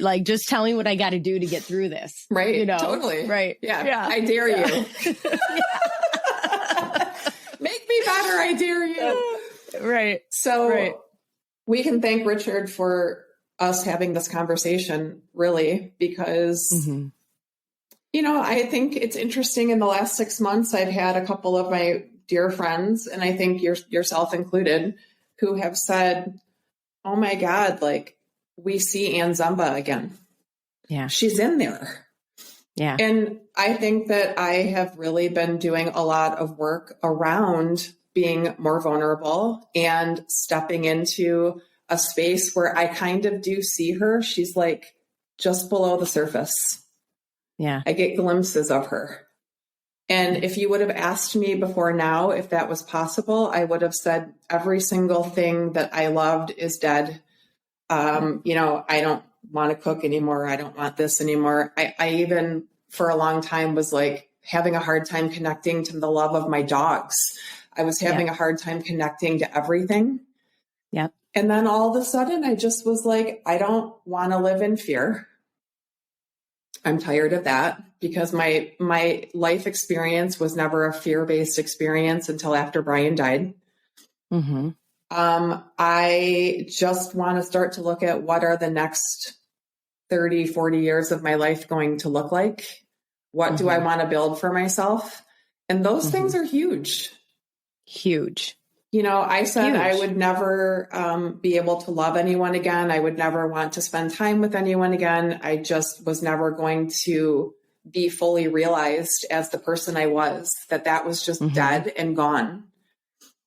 Like, just tell me what I got to do to get through this. Right. You know? Totally. Right. Yeah. I dare you. Make me better. I dare you. Right. So we can thank Richard for us having this conversation, really, because, you know, I think it's interesting. In the last 6 months, I've had a couple of my dear friends, and I think yourself included, who have said, oh my God, like, we see Ann Zumba again. Yeah. She's in there. Yeah. And I think that I have really been doing a lot of work around being more vulnerable and stepping into a space where I kind of do see her. She's like just below the surface. Yeah. I get glimpses of her. And if you would have asked me before now if that was possible, I would have said every single thing that I loved is dead. You know, I don't want to cook anymore. I don't want this anymore. I even for a long time was like having a hard time connecting to the love of my dogs. I was having a hard time connecting to everything. Yep. And then all of a sudden I just was like, I don't want to live in fear. I'm tired of that because my life experience was never a fear-based experience until after Brian died. Mm-hmm. I just want to start to look at what are the next 30, 40 years of my life going to look like? What do I want to build for myself? And those things are huge. Huge. You know, I said Huge. I would never be able to love anyone again. I would never want to spend time with anyone again. I just was never going to be fully realized as the person I was, that was just dead and gone.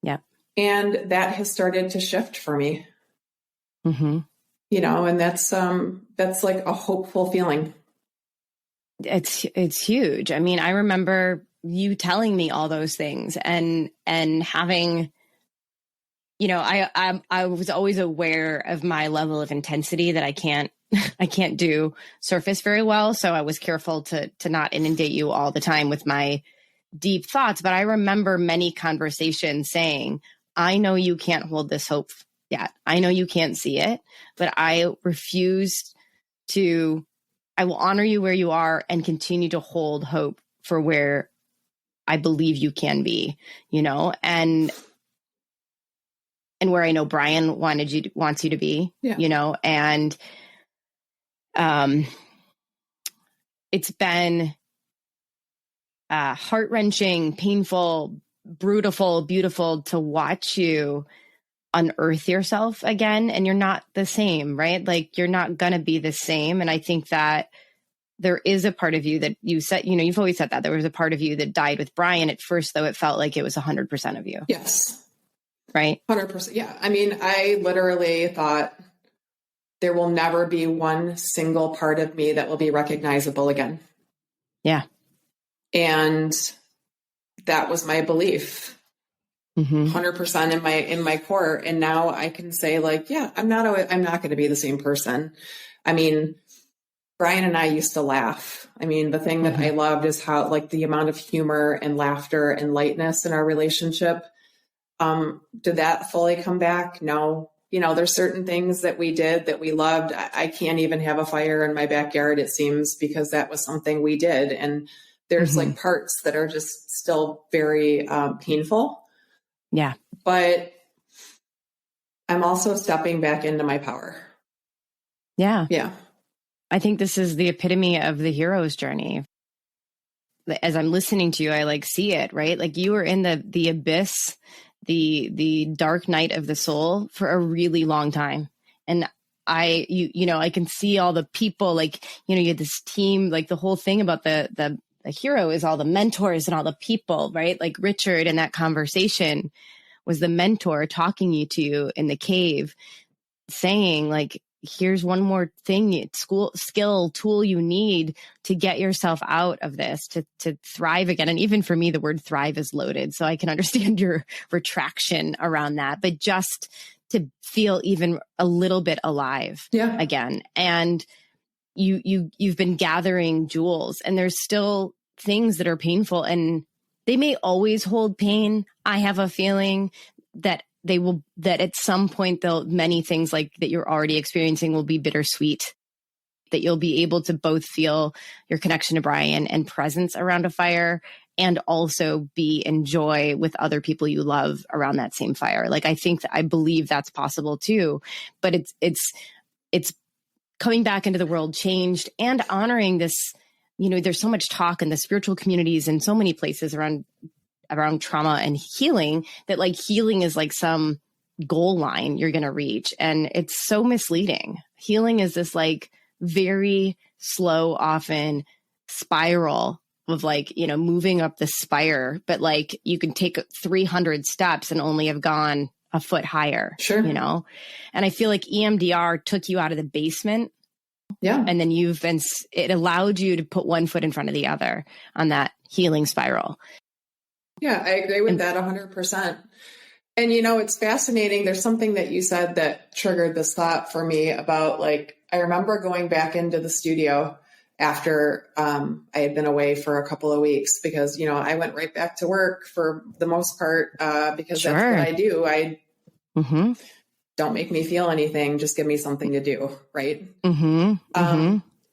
Yeah. And that has started to shift for me. Mm-hmm. You know, and that's like a hopeful feeling. It's huge. I mean, I remember you telling me all those things and having, you know, I was always aware of my level of intensity that I can't do surface very well. So I was careful to not inundate you all the time with my deep thoughts. But I remember many conversations saying, I know you can't hold this hope yet. I know you can't see it, but I refuse to, I will honor you where you are and continue to hold hope for where I believe you can be, you know, and where I know Brian wants you to be, you know, and it's been heart-wrenching, painful, brutal, beautiful to watch you unearth yourself again. And you're not the same, right? Like you're not going to be the same. And I think that there is a part of you that you said, you know, you've always said that there was a part of you that died with Brian. At first, though, it felt like it was 100% of you. Yes. Right. 100%. Yeah. I mean, I literally thought there will never be one single part of me that will be recognizable again. Yeah. And that was my belief. 100% in my core. And now I can say like, yeah, I'm not going to be the same person. I mean, Brian and I used to laugh. I mean, the thing that I loved is how like the amount of humor and laughter and lightness in our relationship. Did that fully come back? No. You know, there's certain things that we did that we loved. I can't even have a fire in my backyard, it seems, because that was something we did. And there's like parts that are just still very painful. Yeah. But I'm also stepping back into my power. Yeah. Yeah. I think this is the epitome of the hero's journey. As I'm listening to you, I like see it, right? Like you were in the abyss, the dark night of the soul for a really long time. And you know, I can see all the people, like, you know, you had this team, like the whole thing about the hero is all the mentors and all the people, right? Like Richard in that conversation was the mentor talking to you in the cave, saying like, here's one more thing, skill, tool you need to get yourself out of this, to thrive again. And even for me, the word thrive is loaded. So I can understand your retraction around that, but just to feel even a little bit alive again. And you've been gathering jewels, and there's still things that are painful. And They may always hold pain. I have a feeling that that at some point, many things like that you're already experiencing will be bittersweet, that you'll be able to both feel your connection to Brian and presence around a fire, and also be in joy with other people you love around that same fire. Like, I believe that's possible too, but it's coming back into the world changed and honoring this. There's so much talk in the spiritual communities and so many places around trauma and healing, that like healing is like some goal line you're going to reach. And it's so misleading. Healing is this like very slow, often spiral of like, moving up the spire, but like you can take 300 steps and only have gone a foot higher. Sure. And I feel like EMDR took you out of the basement. Yeah. And then it allowed you to put one foot in front of the other on that healing spiral. Yeah, I agree with that 100%. And, it's fascinating. There's something that you said that triggered this thought for me about, like, I remember going back into the studio after I had been away for a couple of weeks because, I went right back to work for the most part because Sure. that's what I do. Don't make me feel anything. Just give me something to do. Right. And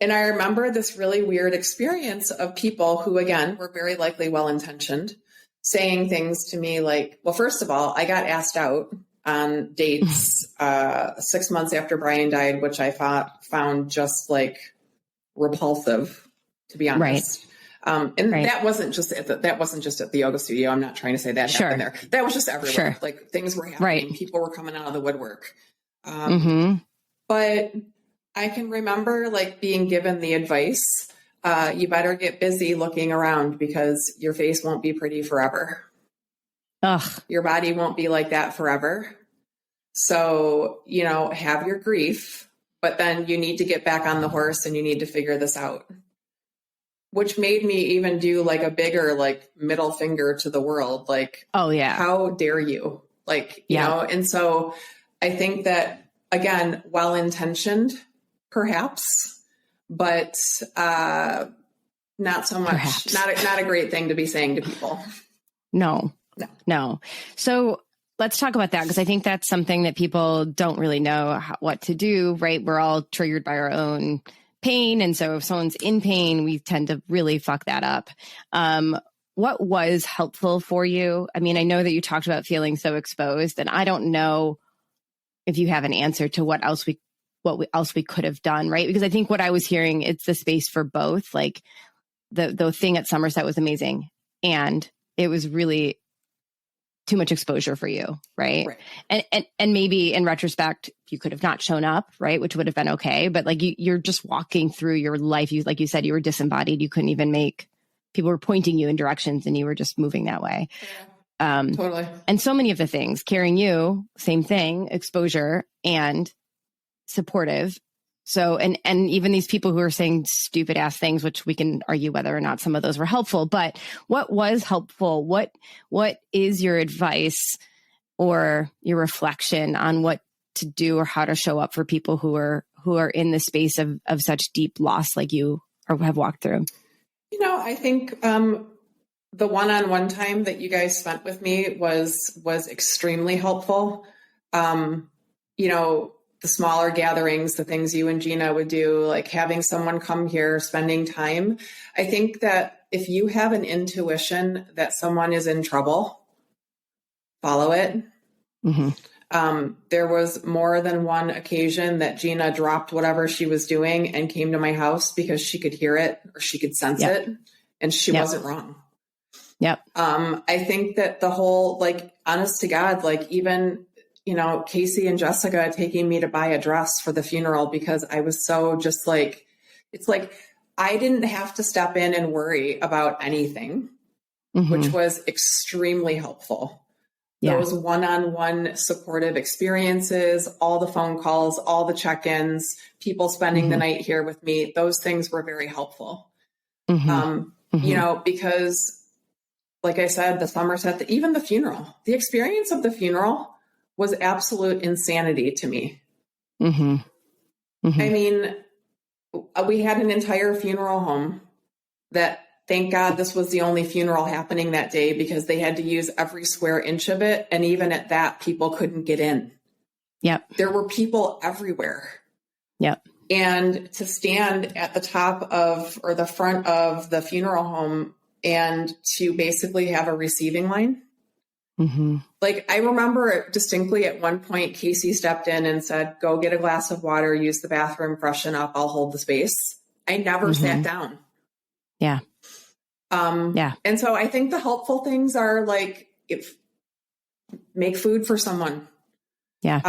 I remember this really weird experience of people who, again, were very likely well-intentioned, saying things to me like, well, first of all, I got asked out on dates 6 months after Brian died, which I found just like repulsive, to be honest. Right. That wasn't just at the yoga studio. I'm not trying to say that happened there. That was just everywhere. Sure. Like things were happening. Right. People were coming out of the woodwork. But I can remember like being given the advice, you better get busy looking around because your face won't be pretty forever. Ugh. Your body won't be like that forever. So, have your grief, but then you need to get back on the horse and you need to figure this out. Which made me even do like a bigger, like middle finger to the world. Like, oh yeah, how dare you? Like, you know? And so I think that, again, well-intentioned perhaps, but not so much, perhaps. Not a great thing to be saying to people. No. So let's talk about that, because I think that's something that people don't really know what to do, right? We're all triggered by our own pain. And so if someone's in pain, we tend to really fuck that up. What was helpful for you? I mean, I know that you talked about feeling so exposed, and I don't know if you have an answer to what else we could have done, right? Because I think what I was hearing, it's the space for both. Like the thing at Somerset was amazing, and it was really too much exposure for you, right? And maybe in retrospect, you could have not shown up, right? Which would have been okay. But like you're just walking through your life. Like you said, you were disembodied. You couldn't even people were pointing you in directions and you were just moving that way. Yeah, totally. And so many of the things carrying you, same thing, exposure and supportive. So, and even these people who are saying stupid ass things, which we can argue whether or not some of those were helpful, but what was helpful? What is your advice or your reflection on what to do or how to show up for people who are in the space of such deep loss like you or have walked through? I think the one-on-one time that you guys spent with me was extremely helpful. The smaller gatherings, the things you and Gina would do, like having someone come here, spending time. I think that if you have an intuition that someone is in trouble, follow it. There was more than one occasion that Gina dropped whatever she was doing and came to my house because she could hear it or she could sense it, and she wasn't wrong. I think that the whole, like, honest to God, like even, Casey and Jessica taking me to buy a dress for the funeral because I was so just like, it's like, I didn't have to step in and worry about anything, which was extremely helpful. Those one-on-one supportive experiences, all the phone calls, all the check-ins, people spending the night here with me, those things were very helpful. Because like I said, the Somerset, even the funeral, the experience of the funeral was absolute insanity to me. I mean, we had an entire funeral home that thank God this was the only funeral happening that day, because they had to use every square inch of it. And even at that, people couldn't get in. Yep. There were people everywhere. Yep. And to stand at the top of, or the front of the funeral home and to basically have a receiving line. Mm-hmm. Like, I remember distinctly at one point, Casey stepped in and said, go get a glass of water, use the bathroom, freshen up, I'll hold the space. I never sat down. Yeah. Yeah. And so I think the helpful things are like, make food for someone. Yeah.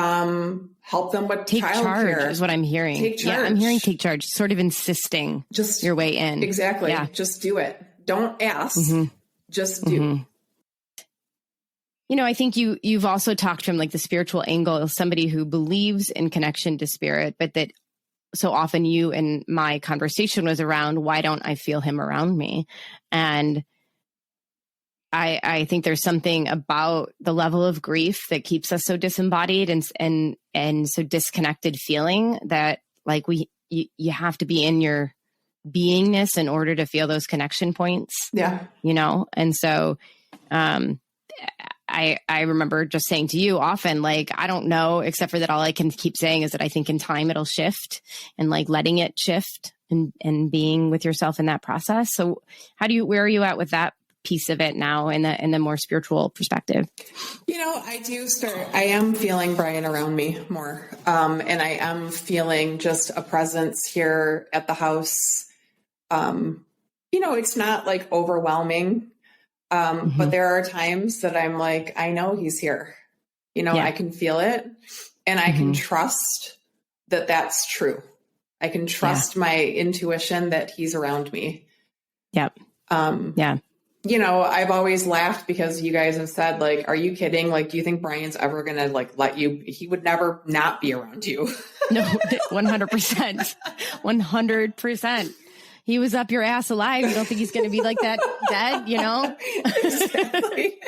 Help them with take charge childcare. Is what I'm hearing. Take charge. Yeah, I'm hearing take charge, sort of insisting just your way in. Exactly. Yeah. Just do it. Don't ask. Just do. You know, I think you've also talked from like the spiritual angle of somebody who believes in connection to spirit, but that so often you and my conversation was around, why don't I feel him around me? And I think there's something about the level of grief that keeps us so disembodied and so disconnected feeling that like you have to be in your beingness in order to feel those connection points. Yeah. You know? And so, I remember just saying to you often, like, I don't know, except for that all I can keep saying is that I think in time it'll shift, and like letting it shift and being with yourself in that process. So where are you at with that piece of it now in the more spiritual perspective? You know, I am feeling Brian around me more. And I am feeling just a presence here at the house. You know, it's not like overwhelming. But there are times that I'm like, I know he's here, you know, I can feel it, and I can trust that that's true. I can trust my intuition that he's around me. Yep. You know, I've always laughed because you guys have said, like, are you kidding? Like, do you think Brian's ever going to like let you, he would never not be around you. No, 100%, 100%. He was up your ass alive. You don't think he's going to be like that dead, you know? Exactly.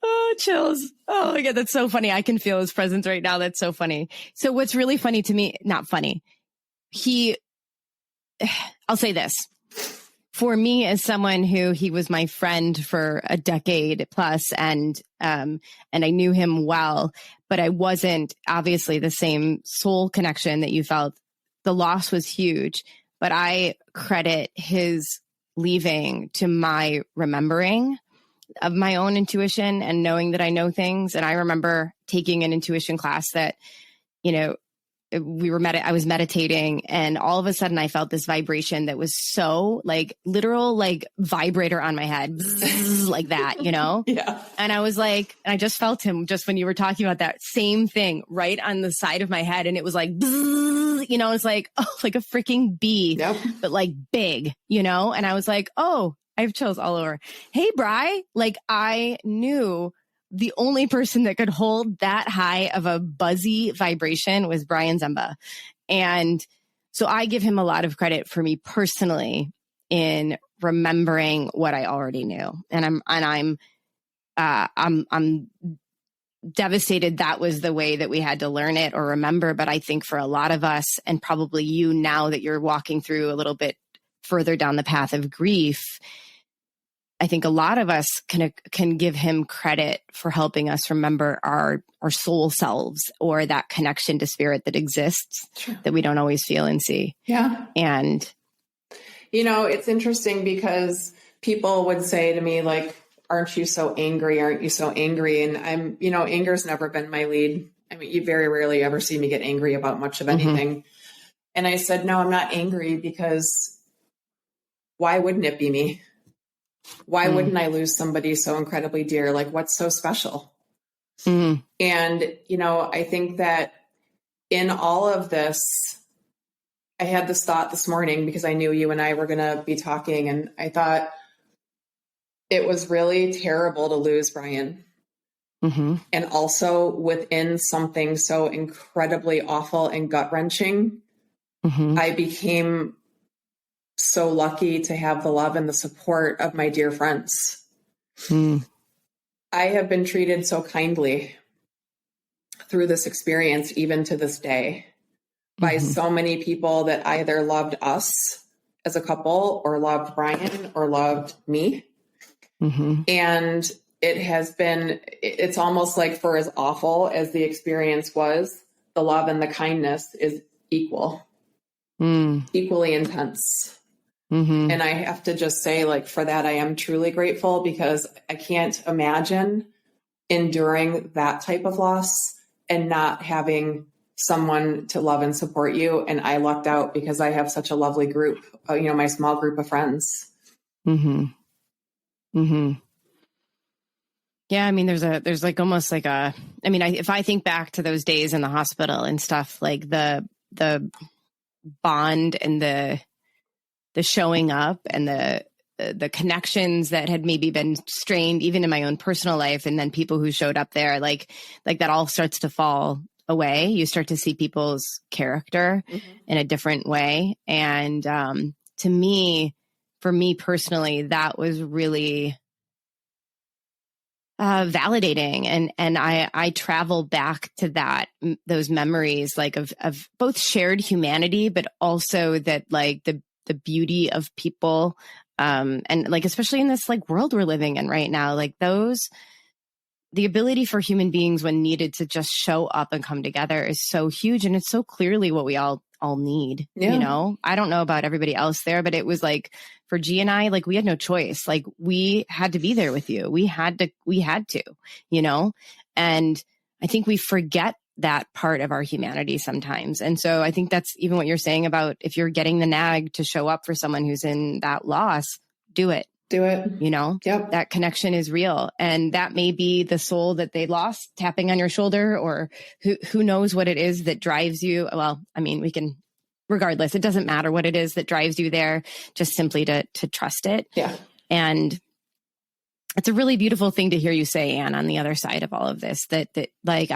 Oh, chills. Oh my God. That's so funny. I can feel his presence right now. That's so funny. So what's really funny to me, not funny. I'll say this. For me, as someone he was my friend for a decade plus, and I knew him well, but I wasn't obviously the same soul connection that you felt. The loss was huge, but I credit his leaving to my remembering of my own intuition and knowing that I know things. And I remember taking an intuition class that, you know, I was meditating, and all of a sudden I felt this vibration that was so like literal, like vibrator on my head, bzzz, like that, you know? Yeah. And I was like, I just felt him just when you were talking about that same thing right on the side of my head. And it was like, bzzz, you know, it's like, oh, like a freaking bee, but like big, you know? And I was like, oh, I have chills all over. Hey, Bri, like I knew the only person that could hold that high of a buzzy vibration was Brian Zemba. And so I give him a lot of credit for me personally in remembering what I already knew. And I'm devastated that was the way that we had to learn it or remember. But I think for a lot of us, and probably you now that you're walking through a little bit further down the path of grief, I think a lot of us can give him credit for helping us remember our soul selves, or that connection to spirit that exists that we don't always feel and see. Yeah. And, you know, it's interesting because people would say to me, like, aren't you so angry? Aren't you so angry? And you know, anger's never been my lead. I mean, you very rarely ever see me get angry about much of anything. And I said, no, I'm not angry, because why wouldn't it be me? Why wouldn't I lose somebody so incredibly dear? Like, what's so special? And, you know, I think that in all of this, I had this thought this morning because I knew you and I were going to be talking, and I thought it was really terrible to lose Brian. And also within something so incredibly awful and gut-wrenching, I became so lucky to have the love and the support of my dear friends. I have been treated so kindly through this experience, even to this day, by so many people that either loved us as a couple or loved Brian or loved me. Mm-hmm. And it's almost like, for as awful as the experience was, the love and the kindness is equally intense. Mm-hmm. And I have to just say, like, for that, I am truly grateful, because I can't imagine enduring that type of loss and not having someone to love and support you. And I lucked out because I have such a lovely group, my small group of friends. Mm-hmm. Mm-hmm. Yeah. I mean, there's like almost like if I think back to those days in the hospital and stuff, like the bond and the showing up and the connections that had maybe been strained even in my own personal life. And then people who showed up there, like that all starts to fall away. You start to see people's character in a different way. And for me personally, that was really validating. And I travel back to those memories, like of both shared humanity, but also that like the beauty of people. And like, especially in this like world we're living in right now, like the ability for human beings when needed to just show up and come together is so huge. And it's so clearly what we all need. Yeah. I don't know about everybody else there, but it was like for G and I, like we had no choice. Like we had to be there with you. We had to, and I think we forget that part of our humanity sometimes. And so I think that's even what you're saying about if you're getting the nag to show up for someone who's in that loss, do it. Yep. That connection is real. And that may be the soul that they lost tapping on your shoulder, or who knows what it is that drives you. Well, I mean, regardless, it doesn't matter what it is that drives you there, just simply to trust it. Yeah. And it's a really beautiful thing to hear you say, Anne, on the other side of all of this, that like,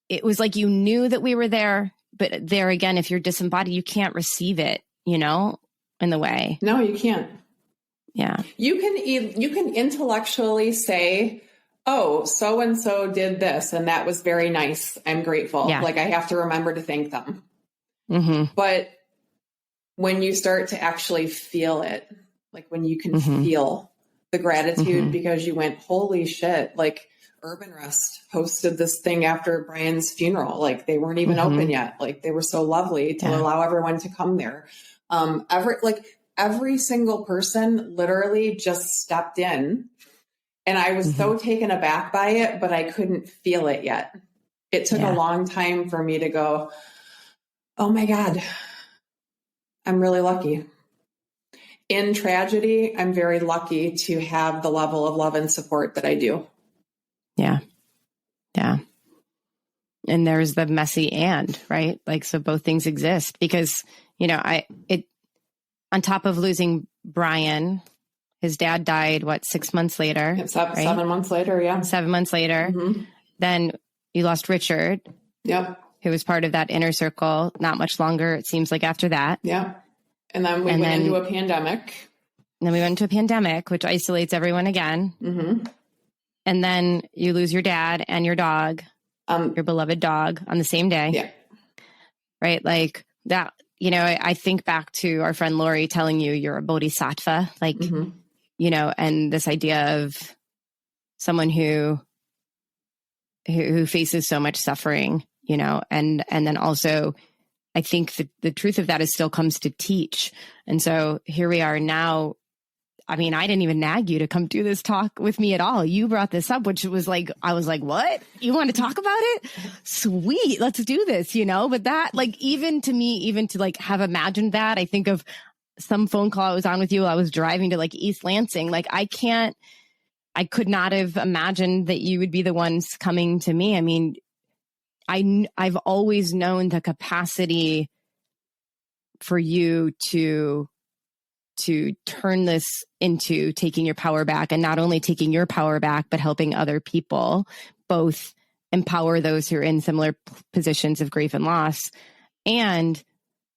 it was like, you knew that we were there, but there again, if you're disembodied, you can't receive it, in the way. No, you can't. Yeah. You can intellectually say, oh, so-and-so did this, and that was very nice. I'm grateful. Yeah. Like I have to remember to thank them. Mm-hmm. But when you start to actually feel it, like when you can feel the gratitude because you went, holy shit, like Urban Rest hosted this thing after Brian's funeral. Like they weren't even open yet. Like they were so lovely to allow everyone to come there. Every single person literally just stepped in, and I was so taken aback by it, but I couldn't feel it yet. It took a long time for me to go, oh my God, I'm really lucky. In tragedy, I'm very lucky to have the level of love and support that I do. Yeah. Yeah. And there's the messy right? Like, so both things exist because, on top of losing Brian, his dad died, 6 months later? Right? 7 months later. Yeah. 7 months later. Mm-hmm. Then you lost Richard. Yep. Who was part of that inner circle. Not much longer, it seems like, after that. Yeah. And then we went into a pandemic. And then we went into a pandemic, which isolates everyone again. Mm-hmm. And then you lose your dad and your dog, your beloved dog, on the same day. Yeah. Right? Like that, I think back to our friend Lori telling you you're a bodhisattva, like, and this idea of someone who faces so much suffering, and then also I think the truth of that is still comes to teach. And so here we are now. I mean, I didn't even nag you to come do this talk with me at all. You brought this up, which was like, I was like, what? You want to talk about it? Sweet. Let's do this, But that, like, even to like have imagined that, I think of some phone call I was on with you. I was driving to like East Lansing. Like, I could not have imagined that you would be the ones coming to me. I mean, I've always known the capacity for you to turn this into taking your power back, and not only taking your power back, but helping other people both empower those who are in similar positions of grief and loss, and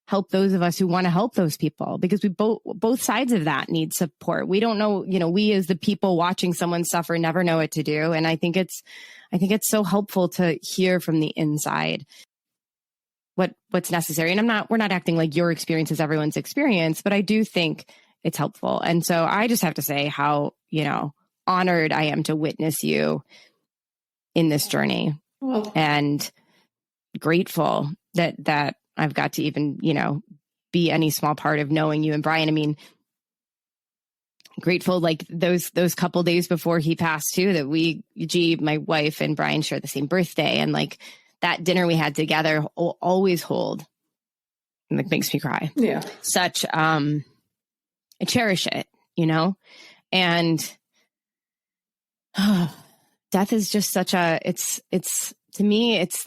help those of us who want to help those people, because we both sides of that need support. We don't know, we as the people watching someone suffer never know what to do. And I think it's so helpful to hear from the inside. what's necessary. And we're not acting like your experience is everyone's experience, but I do think it's helpful. And so I just have to say how, honored I am to witness you in this journey, and grateful that I've got to even, be any small part of knowing you and Brian. I mean, grateful like those couple days before he passed too, that my wife and Brian share the same birthday, and like that dinner we had together will always hold, and it makes me cry. Yeah. Such, I cherish it, and death is just such it's to me, it's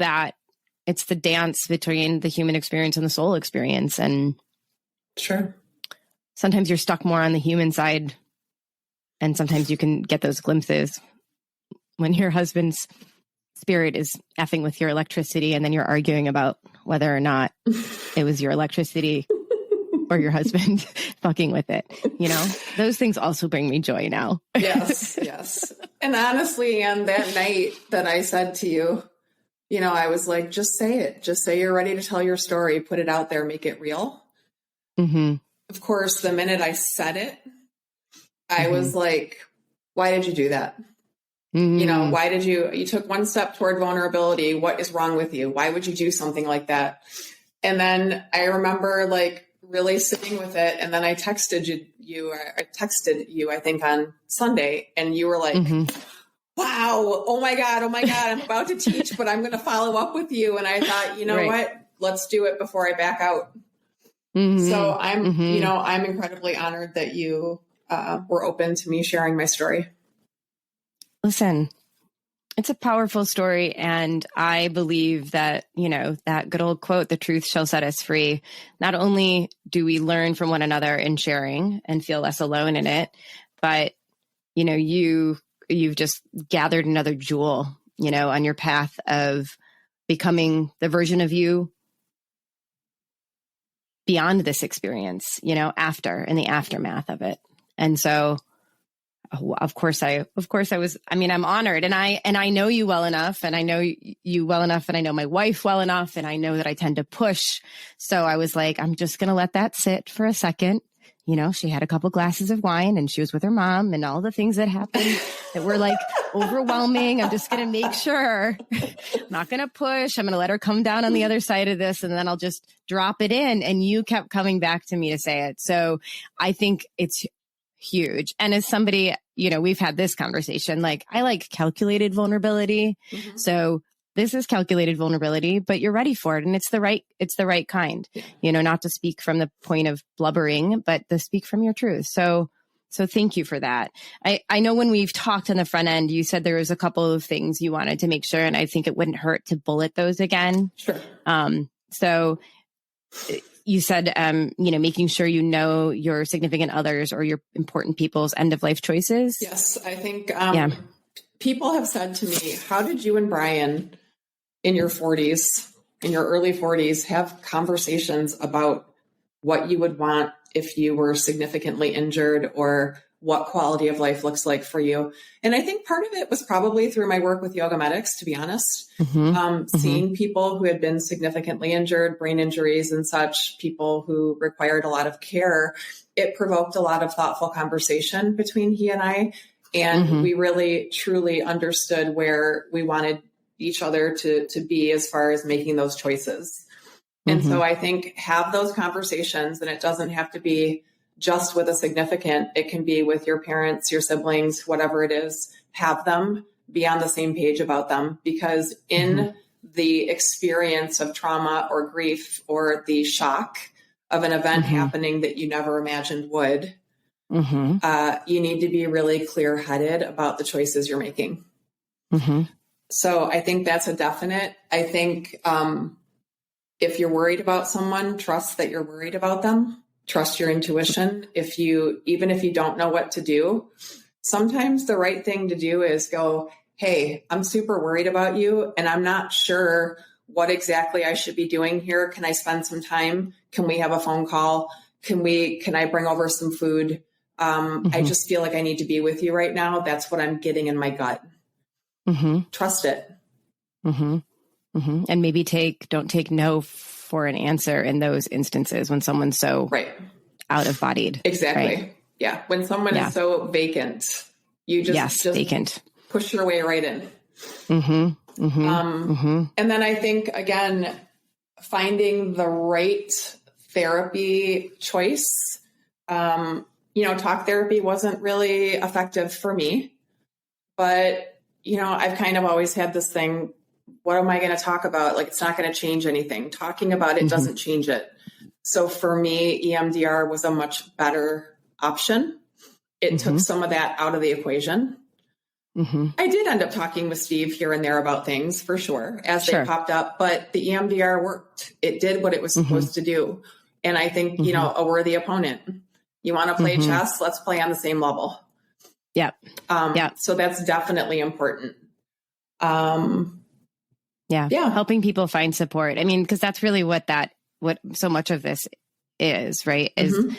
the dance between the human experience and the soul experience. And sure, sometimes you're stuck more on the human side, and sometimes you can get those glimpses when your husband's spirit is effing with your electricity, and then you're arguing about whether or not it was your electricity or your husband fucking with it. Those things also bring me joy now. Yes. And honestly, Anne, that night that I said to you, I was like, just say it. Just say you're ready to tell your story. Put it out there. Make it real. Mm-hmm. Of course, the minute I said it, I was like, why did you do that? Mm-hmm. Why did you took one step toward vulnerability. What is wrong with you? Why would you do something like that? And then I remember like really sitting with it. And then I texted you, I think on Sunday, and you were like, wow, oh my God, I'm about to teach, but I'm going to follow up with you. And I thought, what, let's do it before I back out. Mm-hmm. So I'm, I'm incredibly honored that you were open to me sharing my story. Listen, it's a powerful story. And I believe that, that good old quote, the truth shall set us free. Not only do we learn from one another in sharing and feel less alone in it, but, you've just gathered another jewel, on your path of becoming the version of you beyond this experience, after, in the aftermath of it. And so, of course I was, I'm honored, and I know you well enough, and I know you well enough, and I know my wife well enough, and I know that I tend to push. So I was like, I'm just going to let that sit for a second. She had a couple glasses of wine, and she was with her mom, and all the things that happened that were like overwhelming. I'm just going to make sure I'm not going to push. I'm going to let her come down on the other side of this, and then I'll just drop it in. And you kept coming back to me to say it. So I think it's huge. And as somebody, we've had this conversation, like I like calculated vulnerability. Mm-hmm. So this is calculated vulnerability, but you're ready for it. And it's the right kind, not to speak from the point of blubbering, but to speak from your truth. So thank you for that. I know when we've talked on the front end, you said there was a couple of things you wanted to make sure, and I think it wouldn't hurt to bullet those again. Sure. So you said, making sure your significant others or your important people's end of life choices. Yes. I think people have said to me, how did you and Brian in your early 40s, have conversations about what you would want if you were significantly injured, or what quality of life looks like for you? And I think part of it was probably through my work with Yoga Medics, to be honest. Seeing people who had been significantly injured, brain injuries and such, people who required a lot of care, it provoked a lot of thoughtful conversation between he and I. And we really, truly understood where we wanted each other to be as far as making those choices. And so I think have those conversations, and it doesn't have to be just with a significant, it can be with your parents, your siblings, whatever it is, have them, be on the same page about them, because in the experience of trauma or grief or the shock of an event happening that you never imagined would, you need to be really clear-headed about the choices you're making. So I think that's a definite. I think if you're worried about someone, trust that you're worried about them. Trust your intuition. Even if you don't know what to do, sometimes the right thing to do is go, hey, I'm super worried about you, and I'm not sure what exactly I should be doing here. Can I spend some time? Can we have a phone call? Can I bring over some food? I just feel like I need to be with you right now. That's what I'm getting in my gut. Trust it. And maybe don't take no for an answer in those instances when someone's so out of bodied. Exactly. Right? Yeah. When someone is so vacant, you just vacant. Push your way right in. And then I think, again, finding the right therapy choice. Talk therapy wasn't really effective for me, but, I've kind of always had this thing, what am I going to talk about? Like, it's not going to change anything. Talking about it doesn't change it. So for me, EMDR was a much better option. It took some of that out of the equation. I did end up talking with Steve here and there about things for sure as they popped up, but the EMDR worked. It did what it was supposed to do. And I think, a worthy opponent. You want to play chess? Let's play on the same level. Yeah. So that's definitely important. Helping people find support. I mean, because that's really what so much of this is, right? Is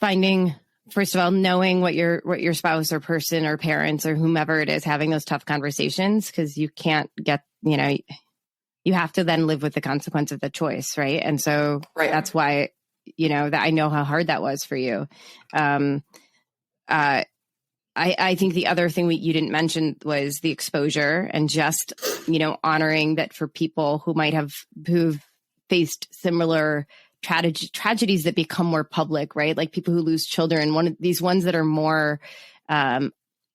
finding, first of all, knowing what your spouse or person or parents or whomever it is, having those tough conversations, because you can't get, you have to then live with the consequence of the choice. Right. And so that's why, that I know how hard that was for you. I think the other thing you didn't mention was the exposure and just, honoring that for people who've faced similar tragedies that become more public, right? Like people who lose children, one of these ones that are more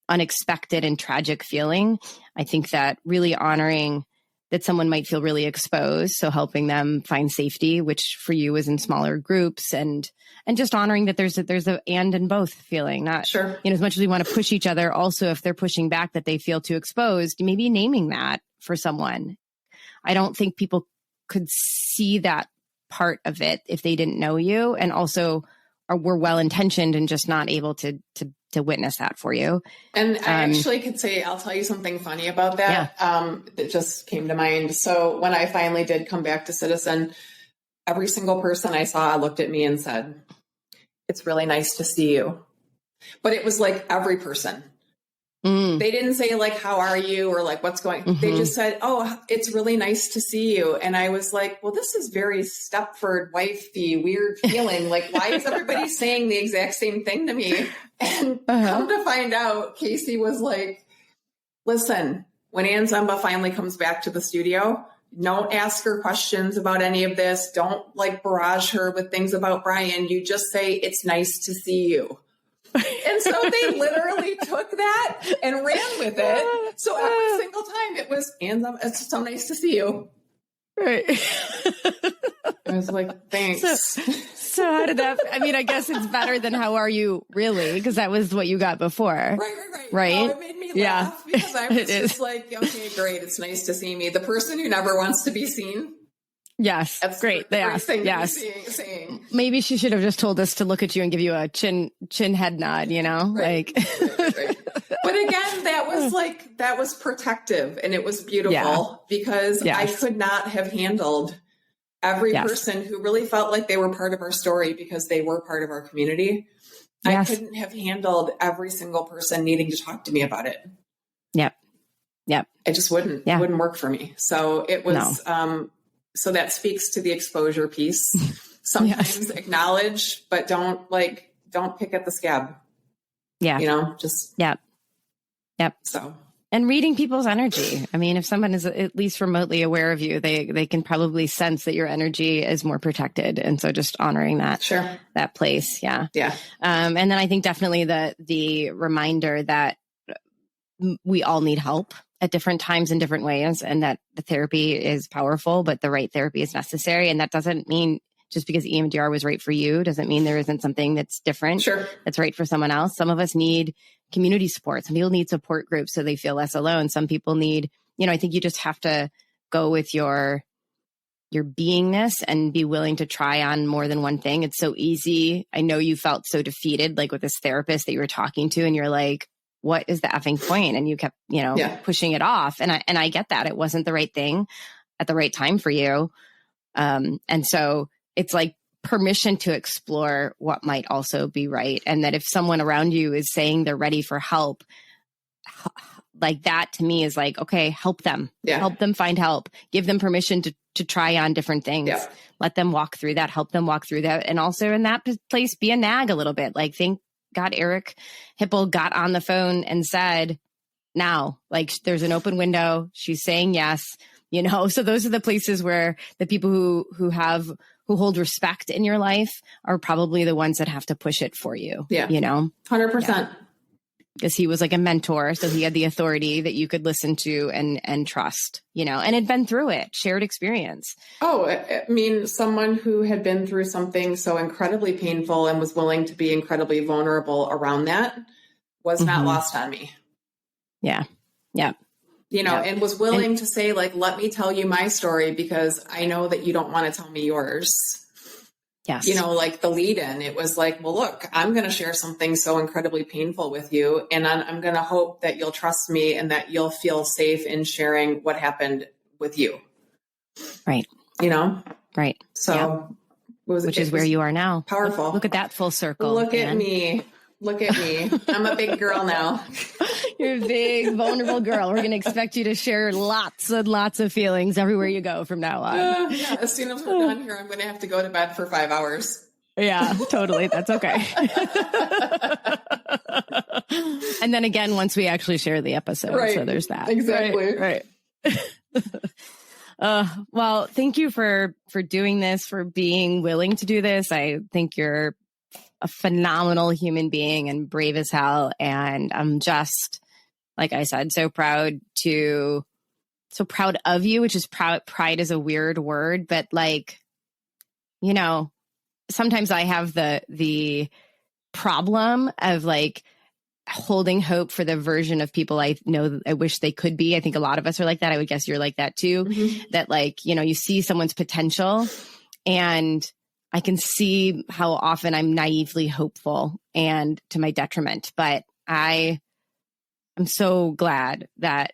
unexpected and tragic feeling. I think that really honoring that someone might feel really exposed. So helping them find safety, which for you is in smaller groups, and just honoring that there's a and in both feeling, not, as much as we want to push each other. Also, if they're pushing back that they feel too exposed, maybe naming that for someone. I don't think people could see that part of it if they didn't know you, and also were well-intentioned and just not able to witness that for you. And I actually could say, I'll tell you something funny about that. That just came to mind. So when I finally did come back to Citizen, every single person I saw looked at me and said, "It's really nice to see you." But it was like every person. They didn't say like, "How are you?" or like, "What's going?" They just said, "Oh, it's really nice to see you." And I was like, well, this is very Stepford wifey weird feeling. Like, why is everybody saying the exact same thing to me? And come to find out, Casey was like, listen, when Ann Zumba finally comes back to the studio, don't ask her questions about any of this. Don't like barrage her with things about Brian. You just say, "It's nice to see you." And so they literally took that and ran with it. So every single time it was, "Ann Zumba, it's so nice to see you." Right. I was like, thanks. So how did that, I mean, I guess it's better than "How are you?" really? Because that was what you got before. Right. Oh, it made me laugh because I was just like, okay, great. It's nice to see me. The person who never wants to be seen. Yes. That's great. Yes. Saying. Maybe she should have just told us to look at you and give you a chin head nod, Right. But again, that was protective, and it was beautiful because I could not have handled every person who really felt like they were part of our story because they were part of our community. I couldn't have handled every single person needing to talk to me about it. Yep. It just wouldn't. It wouldn't work for me. So it was, so that speaks to the exposure piece. Sometimes acknowledge, but don't pick at the scab. Yeah. Yep. So. And reading people's energy. I mean, if someone is at least remotely aware of you, they can probably sense that your energy is more protected. And so just honoring that, that place. Yeah. And then I think definitely the reminder that we all need help at different times in different ways, and that the therapy is powerful, but the right therapy is necessary. And that doesn't mean just because EMDR was right for you, doesn't mean there isn't something that's different that's right for someone else. Some of us need community support. Some people need support groups so they feel less alone. Some people need, I think you just have to go with your beingness and be willing to try on more than one thing. It's so easy. I know you felt so defeated, like with this therapist that you were talking to, and you're like, what is the effing point? And you kept, pushing it off. And I get that. It wasn't the right thing at the right time for you. And so it's like permission to explore what might also be right. And that if someone around you is saying they're ready for help, like that to me is like, okay, help them, help them find help, give them permission to try on different things, let them walk through that, help them walk through that. And also in that place, be a nag a little bit. Like, thank God Eric Hipple got on the phone and said, now, like, there's an open window. She's saying yes, you know? So those are the places where the people who hold respect in your life are probably the ones that have to push it for you. Yeah. You know, 100%. Because he was like a mentor. So he had the authority that you could listen to and trust, you know, and had been through it, shared experience. Oh, I mean, someone who had been through something so incredibly painful and was willing to be incredibly vulnerable around that was not lost on me. Yeah. Yeah. You know, and was willing to say, like, let me tell you my story because I know that you don't want to tell me yours. Yes. You know, like the lead in, it was like, well, look, I'm going to share something so incredibly painful with you. And I'm going to hope that you'll trust me and that you'll feel safe in sharing what happened with you. Right. You know? Right. So, which is where you are now. Powerful. Look at that full circle. Look at me. Look at me. I'm a big girl now. You're a big, vulnerable girl. We're going to expect you to share lots and lots of feelings everywhere you go from now on. Yeah, as soon as we're done here, I'm going to have to go to bed for 5 hours. Yeah, totally. That's okay. And then again, once we actually share the episode. Right. So there's that. Exactly. Right. Well, thank you for doing this, for being willing to do this. I think you're a phenomenal human being and brave as hell. And I'm just, like I said, so proud of you, which is pride is a weird word, but like, you know, sometimes I have the problem of like holding hope for the version of people I know I wish they could be. I think a lot of us are like that. I would guess you're like that too, that like, you know, you see someone's potential and I can see how often I'm naively hopeful and to my detriment, but I'm so glad that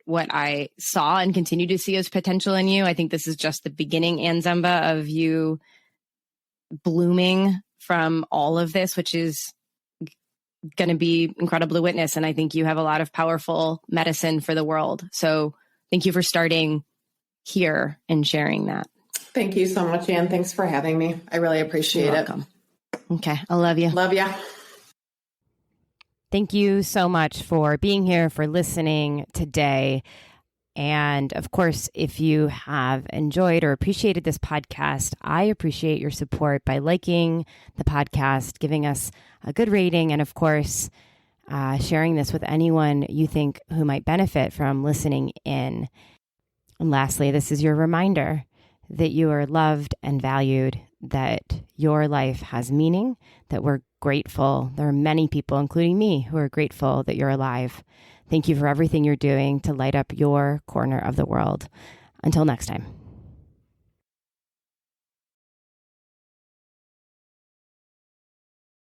what I saw and continue to see as potential in you. I think this is just the beginning, Anzemba, of you blooming from all of this, which is going to be incredible to witness. And I think you have a lot of powerful medicine for the world. So thank you for starting here and sharing that. Thank you so much, Ann. Thanks for having me. I really appreciate it. Okay. I love you. Love ya. Thank you so much for being here, for listening today. And of course, if you have enjoyed or appreciated this podcast, I appreciate your support by liking the podcast, giving us a good rating, and of course, sharing this with anyone you think who might benefit from listening in. And lastly, this is your reminder that you are loved and valued, that your life has meaning, that we're grateful. There are many people, including me, who are grateful that you're alive. Thank you for everything you're doing to light up your corner of the world. Until next time.